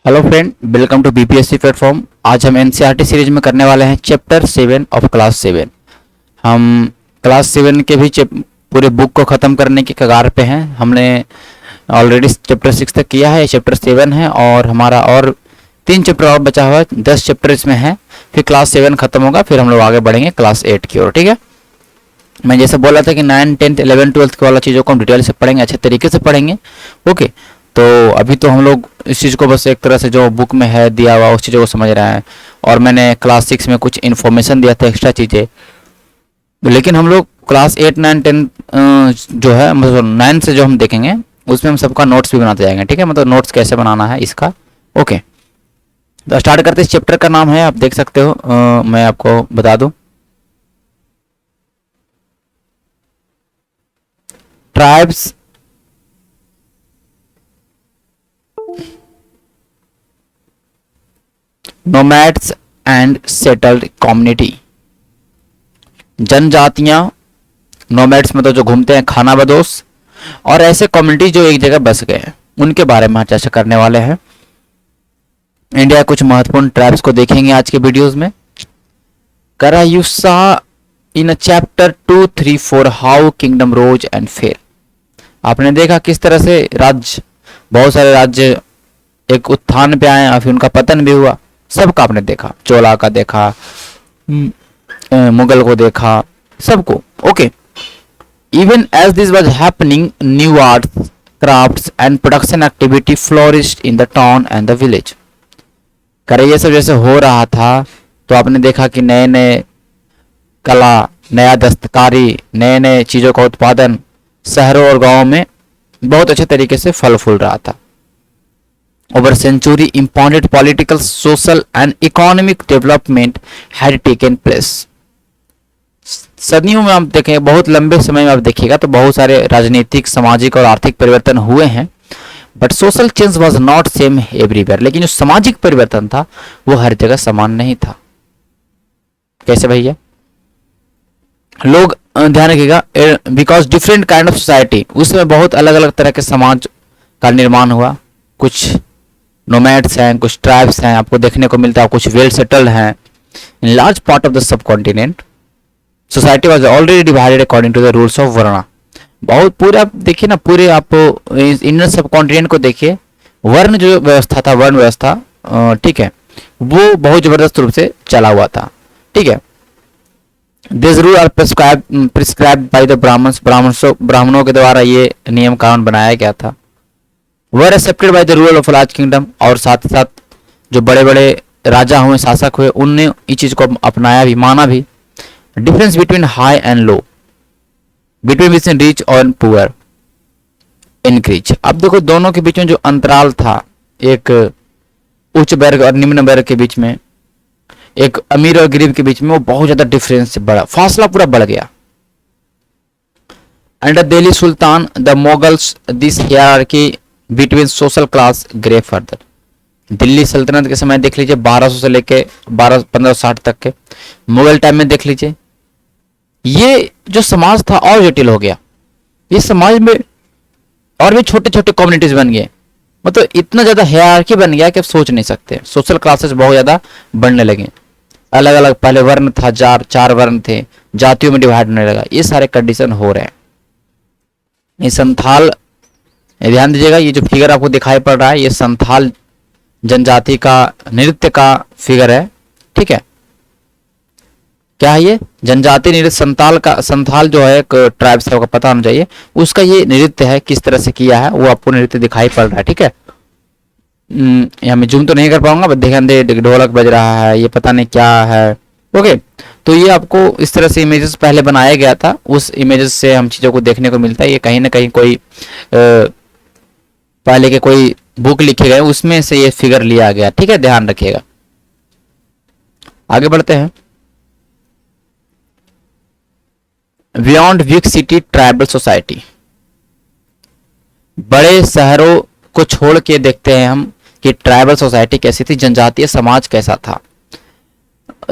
Hello friend, welcome to BPSC platform. आज हम NCERT series में करने वाले हैं चैप्टर 7 ऑफ क्लास 7। हम क्लास 7 के भी पूरे बुक को ख़त्म करने की कगार पे हैं। हमने ऑलरेडी चैप्टर 6 तक किया है, चैप्टर 7 है और हमारा और 3 चैप्टर और बचा हुआ है। 10 चैप्टर इसमें है, फिर क्लास 7 खत्म होगा, फिर हम लोग आगे बढ़ेंगे क्लास 8 की ओर। ठीक है, मैं जैसे बोला था कि 9, 10, 11, 12 वाला चीज़ों को हम डिटेल से पढ़ेंगे, अच्छे तरीके से पढ़ेंगे। ओके, तो अभी तो हम लोग इस चीज़ को बस एक तरह से जो बुक में है दिया हुआ उस चीज़ों को समझ रहे हैं, और मैंने क्लास 6 में कुछ इन्फॉर्मेशन दिया था, एक्स्ट्रा चीज़ें। लेकिन हम लोग क्लास 8, 9, 10 जो है मतलब 9 से जो हम देखेंगे उसमें हम सबका नोट्स भी बनाते जाएंगे। ठीक है, मतलब नोट्स कैसे बनाना है इसका। ओके, तो स्टार्ट करते हैं। इस चैप्टर का नाम है, आप देख सकते हो, मैं आपको बता दूं, tribes nomads and settled community. जनजातियां, नोमैड्स मतलब जो घूमते हैं खाना बदोश, और ऐसे कम्युनिटी जो एक जगह बस गए हैं, उनके बारे में चर्चा करने वाले हैं। इंडिया कुछ महत्वपूर्ण ट्राइब्स को देखेंगे आज के वीडियोस में। करा you saw in chapter 2, 3, 4 how kingdom rose and fell. आपने देखा किस तरह से राज्य, बहुत सारे राज्य एक उत्थान पे आए और फिर उनका पतन भी हुआ। सबका आपने देखा, चोला का देखा, मुगल को देखा, सबको। Okay, even as this was happening, new arts, crafts and production activity flourished in the town and the village. करे ये सब जैसे हो रहा था तो आपने देखा कि नए नए कला, नया दस्तकारी, नए नए चीज़ों का उत्पादन शहरों और गांवों में बहुत अच्छे तरीके से फल फूल रहा था। Over century, important political, social and economic development had taken place. सदियों में आप देखें, बहुत लंबे समय में आप देखिएगा तो बहुत सारे राजनीतिक, सामाजिक और आर्थिक परिवर्तन हुए हैं, but social change was not same everywhere. लेकिन जो सामाजिक परिवर्तन था वो हर जगह समान नहीं था। कैसे भैया? लोग ध्यान रखिएगा, because different kind of society, उसमें बहुत अलग अलग तरह के समाज का निर्माण हुआ। कुछ नोमैड्स हैं, कुछ ट्राइब्स हैं, आपको देखने को मिलता है, कुछ वेल सेटल्ड हैं। In large part of the subcontinent society was already divided according to the rules of varna. बहुत पूरे आप देखिए ना, पूरे आप इंडियन सब कॉन्टिनेंट को देखिए, वर्ण जो व्यवस्था था, वर्ण व्यवस्था, ठीक है, वो बहुत जबरदस्त रूप से चला हुआ था। ठीक है, this rule are prescribed by the Brahmans, ब्राह्मणों के द्वारा ये नियम कानून बनाया गया था। Were accepted by the ruler of large kingdom, और साथ ही साथ जो बड़े बड़े राजा हुए, शासक हुए, उनने इस चीज को अपनाया भी, माना भी। Difference between high and low, between rich और पुअर इंक्रीज। अब देखो दोनों के बीच में जो अंतराल था, एक उच्च वर्ग और निम्न वर्ग के बीच में, एक अमीर और गरीब के बीच में, वो बहुत ज्यादा डिफरेंस बढ़ा, फासला पूरा बढ़ गया। Under Delhi sultan the Mughals, this hierarchy between social class grew further. Delhi सल्तनत के समय देख लीजिए, 1200 से लेके 1560 तक के, मुगल टाइम में देख लीजिए, ये जो समाज था और जटिल हो गया। ये समाज में और भी छोटे छोटे कम्युनिटीज बन गए, मतलब इतना ज्यादा हायरार्की बन गया कि आप सोच नहीं सकते। सोशल क्लासेस बहुत ज्यादा बढ़ने लगे, अलग अलग पहले वर्ण था, चार वर्ण थे, जातियों में डिवाइड होने लगा। ये सारे कंडीशन हो रहे हैं। ये संथाल, ध्यान दीजिएगा, ये जो फिगर आपको दिखाई पड़ रहा है, ये संथाल जनजाति का नृत्य का फिगर है। ठीक है, क्या है ये? जनजाति नृत्य। संथाल जो है एक ट्राइब्स है, आपको पता होना चाहिए, उसका ये नृत्य है, किस तरह से किया है वो आपको नृत्य दिखाई पड़ रहा है। ठीक है, यहाँ मैं जूम तो नहीं कर पाऊंगा, बट ध्यान दे, ढोलक बज रहा है, ये पता नहीं क्या है। ओके, तो ये आपको इस तरह से इमेजेस पहले बनाया गया था, उस इमेजेस से हम चीज़ों को देखने को मिलता है। ये कहीं ना कहीं कोई पहले के कोई बुक लिखे गए, उसमें से ये फिगर लिया गया। ठीक है, ध्यान रखिएगा। आगे बढ़ते हैं। Beyond big city tribal society, बड़े शहरों को छोड़ के देखते हैं हम कि ट्राइबल सोसाइटी कैसी थी, जनजातीय समाज कैसा था।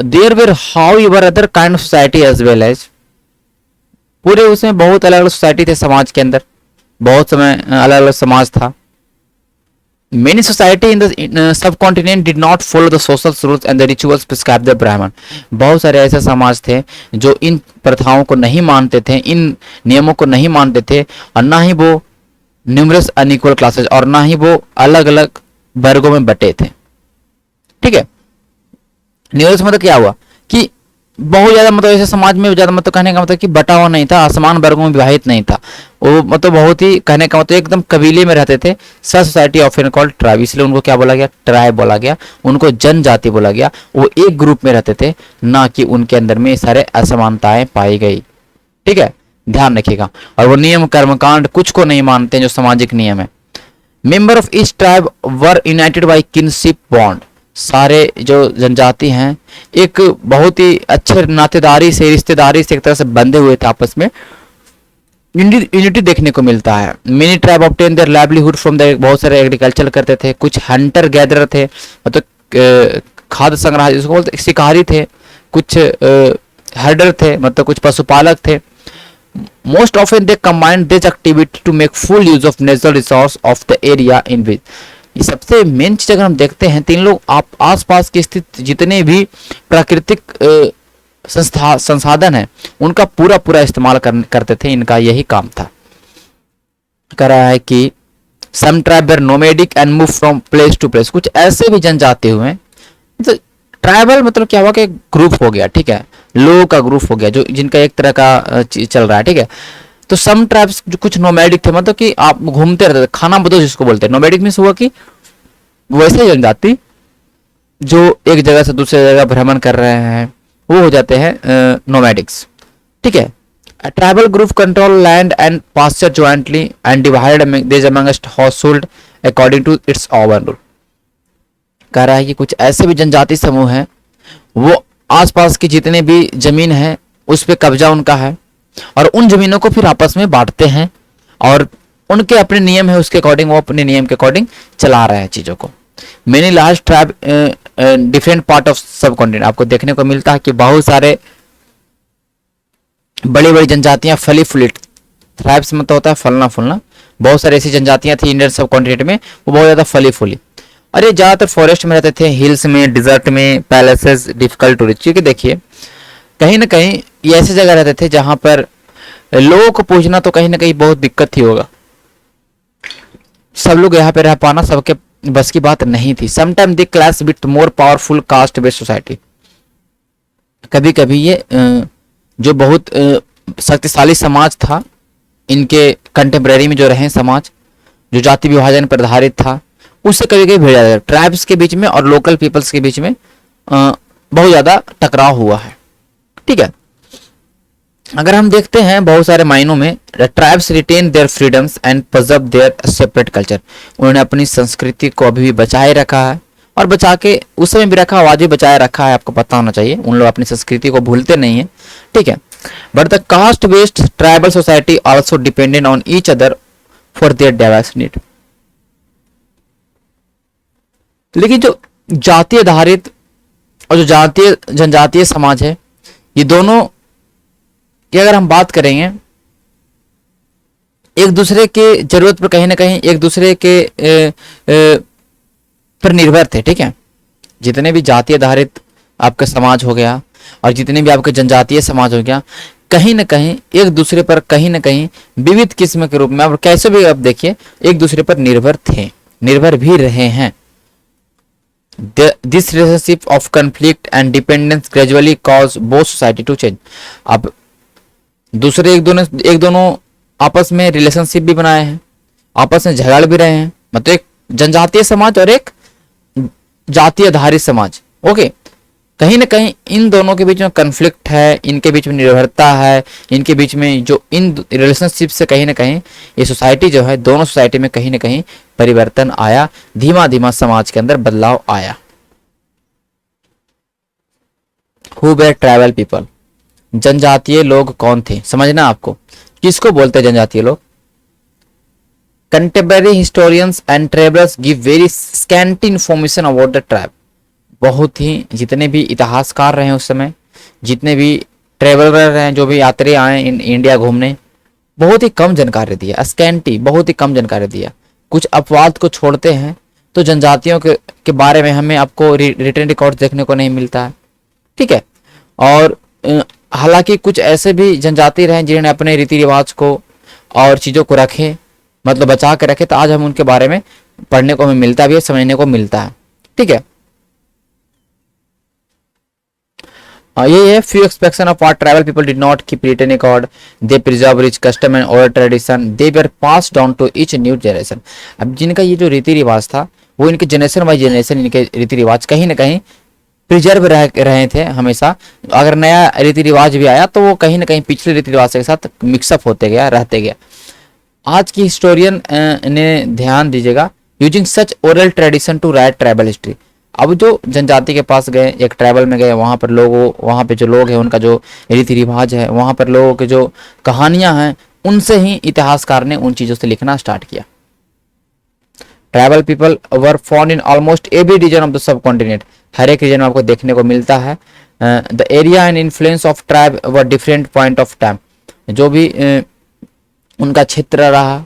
There were however other kind of society as well as, पूरे उसमें बहुत अलग अलग सोसाइटी थे समाज के अंदर, बहुत समय अलग अलग समाज था। Many society in the subcontinent did not follow the social rules and the rituals prescribed by Brahman. बहुत सारे ऐसे समाज थे जो इन प्रथाओं को नहीं मानते थे, इन नियमों को नहीं मानते थे, और ना ही वो न्यूमरस अनइक्वल क्लासेस, और ना ही वो अलग अलग वर्गों में बटे थे। ठीक है, न्यूमरस मतलब क्या हुआ कि बहुत ज्यादा, मतलब ऐसे समाज में ज्यादा, मतलब कहने का मतलब कि बटा हुआ नहीं था, असमान वर्गों में विभाजित नहीं था वो, मतलब बहुत ही, कहने का मतलब एकदम कबीले में रहते थे। Such society of an called tribe, इसलिए उनको क्या बोला गया, ट्राइब बोला गया, उनको जनजाति बोला गया। वो एक ग्रुप में रहते थे, ना कि उनके अंदर में सारे असमानताएं पाई गई। ठीक है, ध्यान रखिएगा। और वो नियम कर्मकांड कुछ को नहीं मानते जो सामाजिक नियम है। Member of each tribe were united by kinship bond, सारे जो जनजाति हैं एक बहुत ही अच्छे नातेदारी से, रिश्तेदारी से एक तरह से बंधे हुए थे आपस में, यूनिटी देखने को मिलता है। Many tribe obtain their livelihood from the, बहुत सारे एग्रीकल्चर करते थे, कुछ हंटर गैदरर थे, मतलब खाद्य संग्रह जिसको बोलते, शिकारी थे, कुछ हर्डर थे, मतलब कुछ पशुपालक थे। Most often they combine this activity to make full use of natural resource of the area in which, ये सबसे मेन चीज अगर हम देखते हैं, तीन लोग आप आसपास की स्थित जितने भी प्राकृतिक संसाधन है उनका पूरा पूरा इस्तेमाल करते थे, इनका यही काम था। कह रहा है कि some tribe were nomadic and move from place to place, कुछ ऐसे भी जनजाति हुए, तो ट्राइबल मतलब क्या हुआ कि ग्रुप हो गया। ठीक है, लोगों का ग्रुप हो गया जो जिनका एक तरह का चल रहा है। ठीक है, तो सम ट्राइब्स जो कुछ नोमैडिक थे, मतलब कि आप घूमते रहते थे, खाना बदोश जिसको बोलते हैं। नोमैडिक मीन्स हुआ कि वैसे जनजाति जो एक जगह से दूसरे जगह भ्रमण कर रहे हैं वो हो जाते हैं नोमैडिक्स। ठीक है, tribal group control land and pasture jointly and divided these amongst household according to its own rule. कह रहा है कि कुछ ऐसे भी जनजाति समूह हैं वो आसपास की जितने भी जमीन है उस पे कब्जा उनका है, और उन जमीनों को फिर आपस में बांटते हैं, और उनके अपने नियम है, उसके अकॉर्डिंग वो अपने नियम के अकॉर्डिंग चला रहे हैं चीजों को। Many large tribe different part of सब कॉन्टिनेंट, आपको देखने को मिलता है कि बहुत सारे बड़ी बड़ी जनजातियां फली फूली, ट्राइब्स मतलब होता है फलना फूलना, बहुत सारी ऐसी जनजातियां थी इंडियन सब कॉन्टिनेंट में, वो बहुत ज्यादा फली फूली, और ये ज्यादातर फॉरेस्ट में रहते थे, हिल्स में, डिजर्ट में, पैलेसेस डिफिकल्ट टू रीच। क्योंकि देखिए कहीं ना कहीं ये ऐसी जगह रहते थे जहां पर लोगों को पहुंचना तो कहीं ना कहीं बहुत दिक्कत ही होगा, सब लोग यहाँ पे रह पाना सबके बस की बात नहीं थी। Sometime they class with more powerful caste based society, कभी कभी ये जो बहुत शक्तिशाली समाज था, इनके कंटेम्प्रेरी में जो रहे समाज, जो जाति विभाजन पर आधारित था, उससे कभी कभी भिड़ जाता है। ट्राइब्स के बीच में और लोकल पीपल्स के बीच में बहुत ज्यादा टकराव हुआ है। ठीक है, अगर हम देखते हैं बहुत सारे मायनों में tribes retain their freedoms and preserve their separate culture, उन्होंने अपनी संस्कृति को अभी भी बचाए रखा है, और बचा के उस समय भी रखा, आज भी बचाए रखा है, आपको पता होना चाहिए। उन लोग अपनी संस्कृति को भूलते नहीं है। ठीक है, but the caste based tribal society also dependent on each other for their diverse need. लेकिन जो जातीय आधारित और जो जातीय जनजातीय समाज है, ये दोनों की अगर हम बात करेंगे, एक दूसरे के जरूरत पर कहीं ना कहीं एक दूसरे के पर निर्भर थे। ठीक है, जितने भी जातीय आधारित आपका समाज हो गया और जितने भी आपके जनजातीय समाज हो गया, कहीं ना कहीं एक दूसरे पर कहीं ना कहीं विविध किस्म के रूप में, और कैसे भी आप देखिए एक दूसरे पर निर्भर थे, निर्भर भी रहे हैं। This relationship of conflict and dependence gradually caused both society to change. अब दूसरे एक दोनों आपस में रिलेशनशिप भी बनाए हैं, आपस में झगड़ भी रहे हैं, मतलब एक जनजातीय समाज और एक जातीय आधारित समाज। ओके, कहीं ना कहीं इन दोनों के बीच में कन्फ्लिक्ट है, इनके बीच में निर्भरता है, इनके बीच में जो इन रिलेशनशिप से कहीं ना कहीं ये सोसाइटी जो है, दोनों सोसाइटी में कहीं ना कहीं परिवर्तन आया, धीमा धीमा समाज के अंदर बदलाव आया। हु वेर ट्राइबल पीपल, जनजातीय लोग कौन थे, समझना आपको किसको बोलते हैं जनजातीय लोग। Contemporary historians and travellers give very scanty information about the tribe, बहुत ही जितने भी इतिहासकार रहे उस समय, जितने भी ट्रेवलर रहे, जो भी यात्री आए इंडिया घूमने, बहुत ही कम जानकारी दिया, स्कैंटी बहुत ही कम जानकारी दिया। कुछ अपवाद को छोड़ते हैं तो जनजातियों के बारे में हमें आपको रिटन रिकॉर्ड देखने को नहीं मिलता है, ठीक है। और हालांकि कुछ ऐसे भी जनजाति रहे जिन्होंने अपने रीति रिवाज को और चीज़ों को रखे, मतलब बचा के रखे, तो आज हम उनके बारे में पढ़ने को हमें मिलता भी है, समझने को मिलता है, ठीक है। ये है few exception of what tribal people did not keep written record, they preserve rich custom and oral tradition, they were pass down to each new generation. अब जिनका ये जो रीति रिवाज था वो इनके जनरेशन बाई जनरेशन इनके रीति रिवाज कहीं ना कहीं प्रिजर्व रहे थे हमेशा। अगर नया रीति रिवाज भी आया तो वो कहीं ना कहीं पिछले रीति रिवाज के साथ मिक्सअप होते गया, रहते गया। आज की हिस्टोरियन ने ध्यान दीजिएगा, using such oral tradition to write tribal history. अब जो जनजाति के पास गए, एक ट्राइबल में गए, वहाँ पर लोगों, वहाँ पे जो लोग हैं उनका जो रीति रिवाज है, वहाँ पर लोगों के जो कहानियां हैं, उनसे ही इतिहासकार ने उन चीज़ों से लिखना स्टार्ट किया। Tribal people were found in almost every region of the subcontinent, हर एक रीजन में आपको देखने को मिलता है। The area and influence of tribe were different point of time, जो भी उनका क्षेत्र रहा,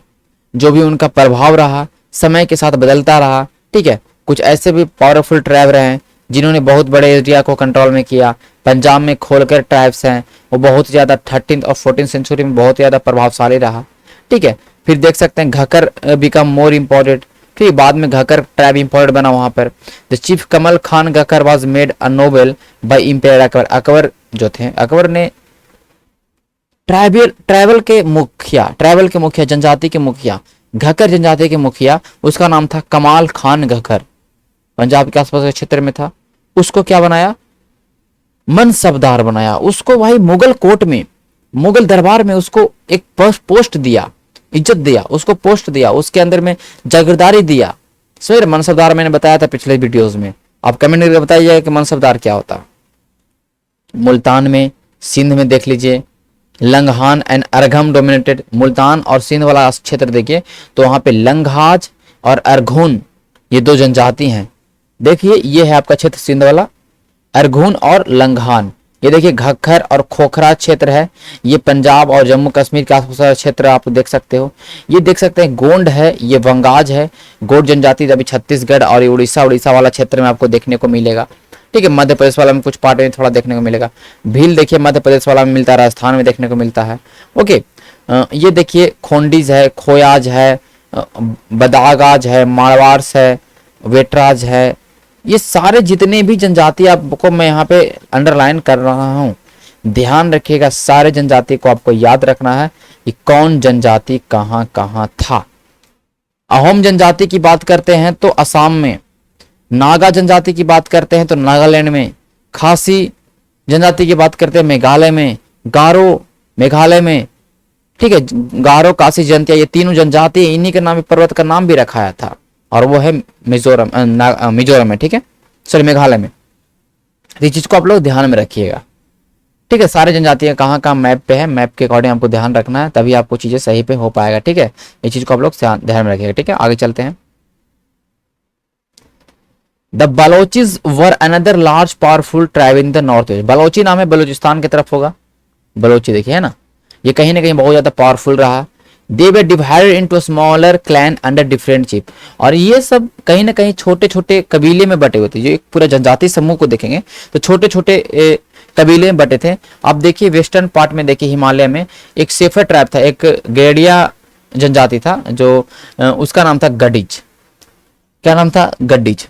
जो भी उनका प्रभाव रहा, समय के साथ बदलता रहा, ठीक है। कुछ ऐसे भी पावरफुल ट्राइब रहे हैं जिन्होंने बहुत बड़े एरिया को कंट्रोल में किया। पंजाब में खोलकर ट्राइब्स हैं, वो बहुत ज़्यादा 13th और 14th सेंचुरी में बहुत ज़्यादा प्रभावशाली रहा, ठीक है। फिर देख सकते हैं घकर बिकम मोर इम्पोर्टेंट, फिर बाद में घकर ट्राइब इम्पोर्टेंट बना वहाँ पर। The chief Kamal Khan Gakkhar was made a noble by emperor Akbar. Akbar जो थे, अकबर ने ट्राइबल के मुखिया, जनजाति के मुखिया, घकर जनजाति के मुखिया, उसका नाम था कमाल खान घकर, पंजाब के आसपास के क्षेत्र में था। उसको क्या बनाया, मनसबदार बनाया। उसको भाई मुगल कोर्ट में, मुगल दरबार में उसको एक पोस्ट दिया, इज्जत दिया, उसको पोस्ट दिया, उसके अंदर में जागीरदारी दिया। सर मनसबदार मैंने बताया था पिछले वीडियोस में, आप कमेंट करके बताइए कि मनसबदार क्या होता। मुल्तान में, सिंध में देख लीजिए, लंगहान एंड अरघम डोमिनेटेड। मुल्तान और सिंध वाला क्षेत्र देखिए तो वहां पे लंघाज और अरघून ये दो जनजाति हैं। देखिए ये है आपका क्षेत्र सिंध वाला, अरघून और लंघान। ये देखिए घग्गर और खोखरा क्षेत्र है, ये पंजाब और जम्मू कश्मीर के आसपास का क्षेत्र आप देख सकते हो। ये देख सकते हैं गोंड है, ये वंगाज है। गोंड जनजाति अभी छत्तीसगढ़ और उड़ीसा वाला क्षेत्र में आपको देखने को मिलेगा, ठीक है। मध्य प्रदेश वाला में कुछ पार्ट में थोड़ा देखने को मिलेगा। भील देखिए मध्य प्रदेश वाला में मिलता है, राजस्थान में देखने को मिलता है, ओके। ये देखिए खोंडीज है, खोयाज है, बदागाज है, मारवाड़स है, वेटराज है। ये सारे जितने भी जनजाति आपको मैं यहाँ पे अंडरलाइन कर रहा हूँ, ध्यान रखिएगा, सारे जनजाति को आपको याद रखना है कि कौन जनजाति कहाँ कहाँ था। अहोम जनजाति की बात करते हैं तो असम में, नागा जनजाति की बात करते हैं तो नागालैंड में, खासी जनजाति की बात करते हैं मेघालय में, गारो मेघालय में, ठीक है। गारो, कासी, जयंतिया, ये तीनों जनजाति, इन्हीं के नाम पर्वत का नाम भी रखाया था, और वो है मिजोरम में, ठीक है, सॉरी मेघालय में। तो इस चीज को आप लोग ध्यान में रखिएगा, ठीक है। सारे जनजातियां कहाँ कहाँ मैप पे है, मैप के अकॉर्डिंग आपको ध्यान रखना है, तभी आपको चीजें सही पे हो पाएगा, ठीक है। ये चीज को आप लोग ध्यान में रखिएगा, ठीक है। आगे चलते हैं। The Balochis were another large powerful tribe in the north east. Balochi नाम है, बलूचिस्तान की तरफ होगा बलोची, देखिए है ना, ये कहीं ना कहीं बहुत ज्यादा पावरफुल रहा। They were divided into smaller clan under different chief, और ये सब कहीं ना कहीं छोटे छोटे कबीले में बटे हुए थे। जो एक पूरा जनजाति समूह को देखेंगे तो छोटे छोटे कबीले में बटे थे। आप देखिए वेस्टर्न पार्ट में देखिए हिमालय में एक सेफर ट्राइब था, एक गेड़िया जनजाति था, जो उसका नाम था गडीज। क्या नाम था? गडीज,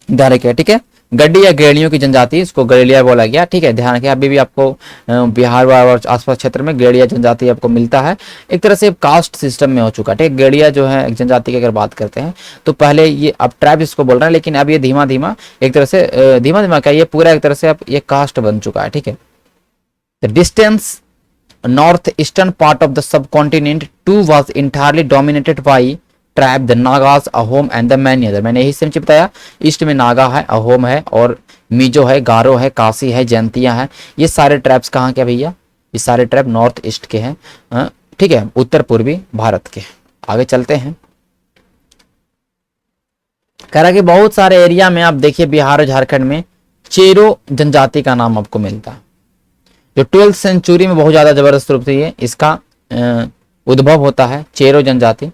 ध्यान रखिए, ठीक है। गड्डी या गेड़ियों की जनजाति, इसको गड़ेलिया बोला गया, ठीक है। ध्यान रखिए, अभी भी आपको बिहार और आसपास क्षेत्र में गेड़िया जनजाति आपको मिलता है। एक तरह से कास्ट सिस्टम में हो चुका है, ठीक है। गेड़िया जो है एक जनजाति की अगर बात करते हैं तो पहले ये अब ट्राइब इसको बोल रहे हैं, लेकिन अब ये धीमा धीमा एक तरह से धीमा क्या, ये पूरा एक तरह से अब ये कास्ट बन चुका है, ठीक है। The distance north eastern part of the subcontinent too was entirely dominated by tribe the Nagas, Ahom and the many other. मैंने यही से बताया, ईस्ट में नागा है, अहोम है, और मिजो है, गारो है, कासी है, जयंतिया है। ये सारे ट्राइब्स कहाँ के भैया? ये सारे ट्राइब नॉर्थ ईस्ट के हैं, ठीक है, उत्तर पूर्वी भारत के। आगे चलते हैं। कह रहा कि बहुत सारे एरिया में आप देखिए बिहार और झारखंड में चेरो जनजाति का नाम आपको मिलता है, जो 12th सेंचुरी में बहुत ज्यादा जबरदस्त रूप से इसका उद्भव होता है, चेरो जनजाति,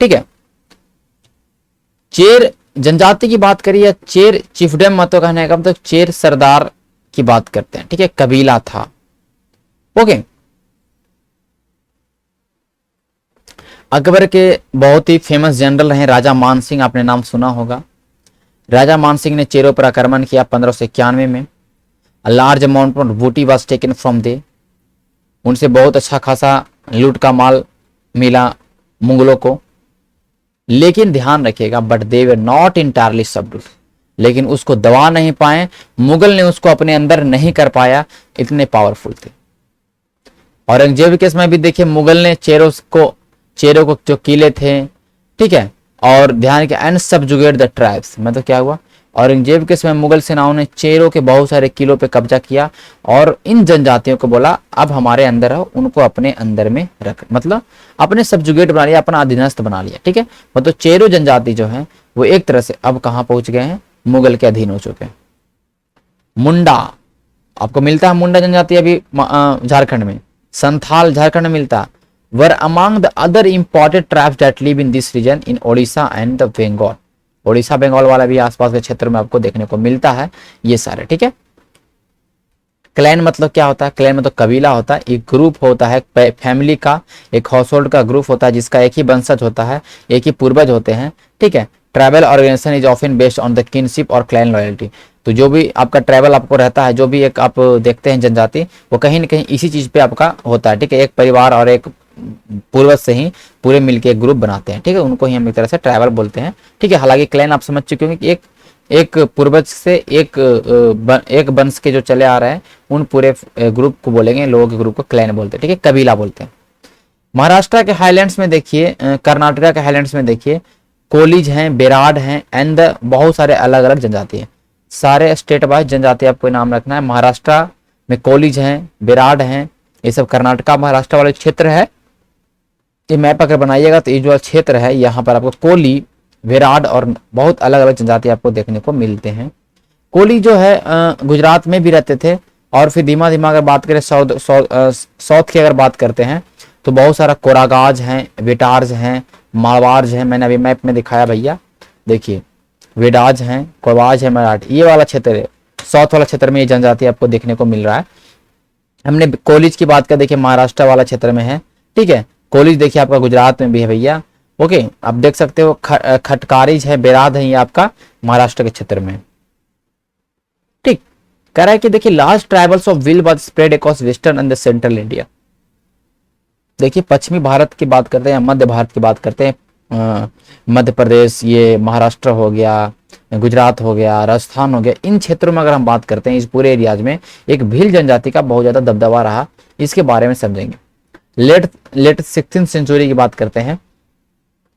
ठीक है। चेर जनजाति की बात करिए या चेर चिफडम मतलब कहने का मतलब चेर सरदार की बात करते हैं, ठीक है, कबीला था। ओके, अकबर के बहुत ही फेमस जनरल रहे राजा मान सिंह, आपने नाम सुना होगा। राजा मान सिंह ने चेरों पर आक्रमण किया 1591 में। लार्ज अमाउंट ऑफ बूटी वॉज टेकन फ्रॉम दे, उनसे बहुत अच्छा खासा लूट का माल मिला मुगलों को। लेकिन ध्यान रखिएगा, but they were not entirely subdued, लेकिन उसको दबा नहीं पाए, मुगल ने उसको अपने अंदर नहीं कर पाया, इतने पावरफुल थे। औरंगजेब के समय भी देखिए मुगल ने चेरों को जो किले थे, ठीक है, और ध्यान के एंड सबजुगेट द ट्राइब्स, मतलब क्या हुआ, औरंगजेब के समय मुगल सेनाओं ने चेरों के बहुत सारे किलों पे कब्जा किया और इन जनजातियों को बोला अब हमारे अंदर आओ, उनको अपने अंदर में रख, मतलब अपने सबजुगेट बना लिया, अपना अधीनस्थ बना लिया, ठीक है। मतलब चेरो जनजाति जो है वो एक तरह से अब कहाँ पहुंच गए हैं, मुगल के अधीन हो चुके हैं। मुंडा आपको मिलता है, मुंडा जनजाति अभी झारखंड में, संथाल झारखंड में मिलता, were among the other important tribes that live in this region in Odisha and the Bengal. Odisha Bengal वाला भी आसपास के क्षेत्र में आपको देखने को मिलता है ये सारे, ठीक है। क्लैन मतलब क्या होता है, क्लैन मतलब कबीला होता है, एक ग्रुप होता है फैमिली का, एक हाउस होल्ड का ग्रुप होता है जिसका एक ही वंशज होता है, एक ही पूर्वज होते हैं, ठीक है। Tribal organization is often based on the kinship और क्लैन लॉयल्टी, तो जो भी आपका ट्राइबल आपको रहता है, जो भी एक आप देखते हैं जनजाति, वो कहीं ना कहीं इसी चीज पे आपका होता है, ठीक है। एक परिवार और एक पूर्वज से ही पूरे मिलके एक ग्रुप बनाते हैं, ठीक है, उनको ही हम एक तरह से ट्राइबल बोलते हैं, ठीक है। हालांकि क्लैन आप समझ चुके होंगे कि एक पूर्वज से एक वंश के जो चले आ रहे हैं उन पूरे ग्रुप को बोलेंगे, लोगों के ग्रुप को क्लैन बोलते हैं, ठीक है, कबीला बोलते हैं। महाराष्ट्र के हाईलैंड्स में देखिए, कर्नाटका के हाईलैंड्स में देखिए, कोलीज हैं, बेराड हैं एंड बहुत सारे अलग अलग जनजाति हैं। सारे स्टेट वाइज जनजाति आपको नाम रखना है। महाराष्ट्र में कोलीज हैं, बेराड हैं, ये सब कर्नाटका महाराष्ट्र वाले क्षेत्र है। ये मैप अगर बनाइएगा तो ये जो क्षेत्र है यहाँ पर आपको कोली, विराट और बहुत अलग अलग जनजाति आपको देखने को मिलते हैं। कोली जो है गुजरात में भी रहते थे, और फिर धीमा धीमा अगर बात करें साउथ की अगर बात करते हैं तो बहुत सारा कोरागाज हैं, वेटार्स हैं, मारवार्स हैं, मैंने अभी मैप में दिखाया भैया, देखिए वेडाज हैं, कोरवाज है, मराठी, ये वाला क्षेत्र है, साउथ वाला क्षेत्र में ये जनजाति आपको देखने को मिल रहा है। हमने कॉलेज की बात कर, देखिए महाराष्ट्र वाला क्षेत्र में है, ठीक है। कॉलेज देखिए आपका गुजरात में भी है भैया, ओके, आप देख सकते हो। खटकारीज है, बेराद है, ये आपका महाराष्ट्र के क्षेत्र में, ठीक। कह रहा है कि देखिए large tribals of will was spread across western and the central India. देखिए पश्चिमी भारत की बात करते हैं, मध्य भारत की बात करते हैं, मध्य प्रदेश, ये महाराष्ट्र हो गया, गुजरात हो गया, राजस्थान हो गया, इन क्षेत्रों में अगर हम बात करते हैं, इस पूरे एरियाज में एक भील जनजाति का बहुत ज्यादा दबदबा रहा, इसके बारे में समझेंगे। लेट 16th सेंचुरी की बात करते हैं,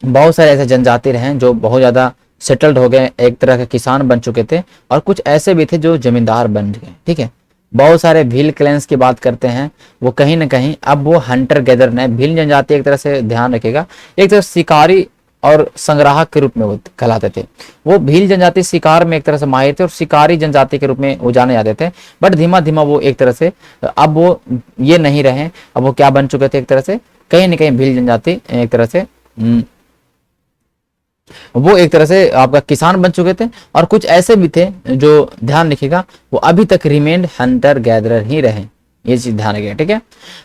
बहुत सारे ऐसे जनजाति रहे जो बहुत ज्यादा सेटल्ड हो गए, एक तरह के किसान बन चुके थे, और कुछ ऐसे भी थे जो जमींदार बन गए, ठीक है। बहुत सारे भील क्लैंस की बात करते हैं, वो कहीं ना कहीं अब वो हंटर गैदर ने, भील जनजाति एक तरह से ध्यान रखेगा, एक तरह शिकारी और संग्राहक के रूप में वो कहलाते थे। वो भील जनजाति शिकार में एक तरह से माहिर थे और शिकारी जनजाति के रूप में वो जाने जाते थे, बट धीमा धीमा वो एक तरह से अब वो ये नहीं रहे, अब वो क्या बन चुके थे, एक तरह से कहीं ना कहीं भील जनजाति एक तरह से वो एक तरह से आपका किसान बन चुके थे, और कुछ ऐसे भी थे जो ध्यान रखिएगा वो अभी तक रिमेन्ड हंटर गैदरर ही रहे, ये चीज ध्यान रखिएगा, ठीक है।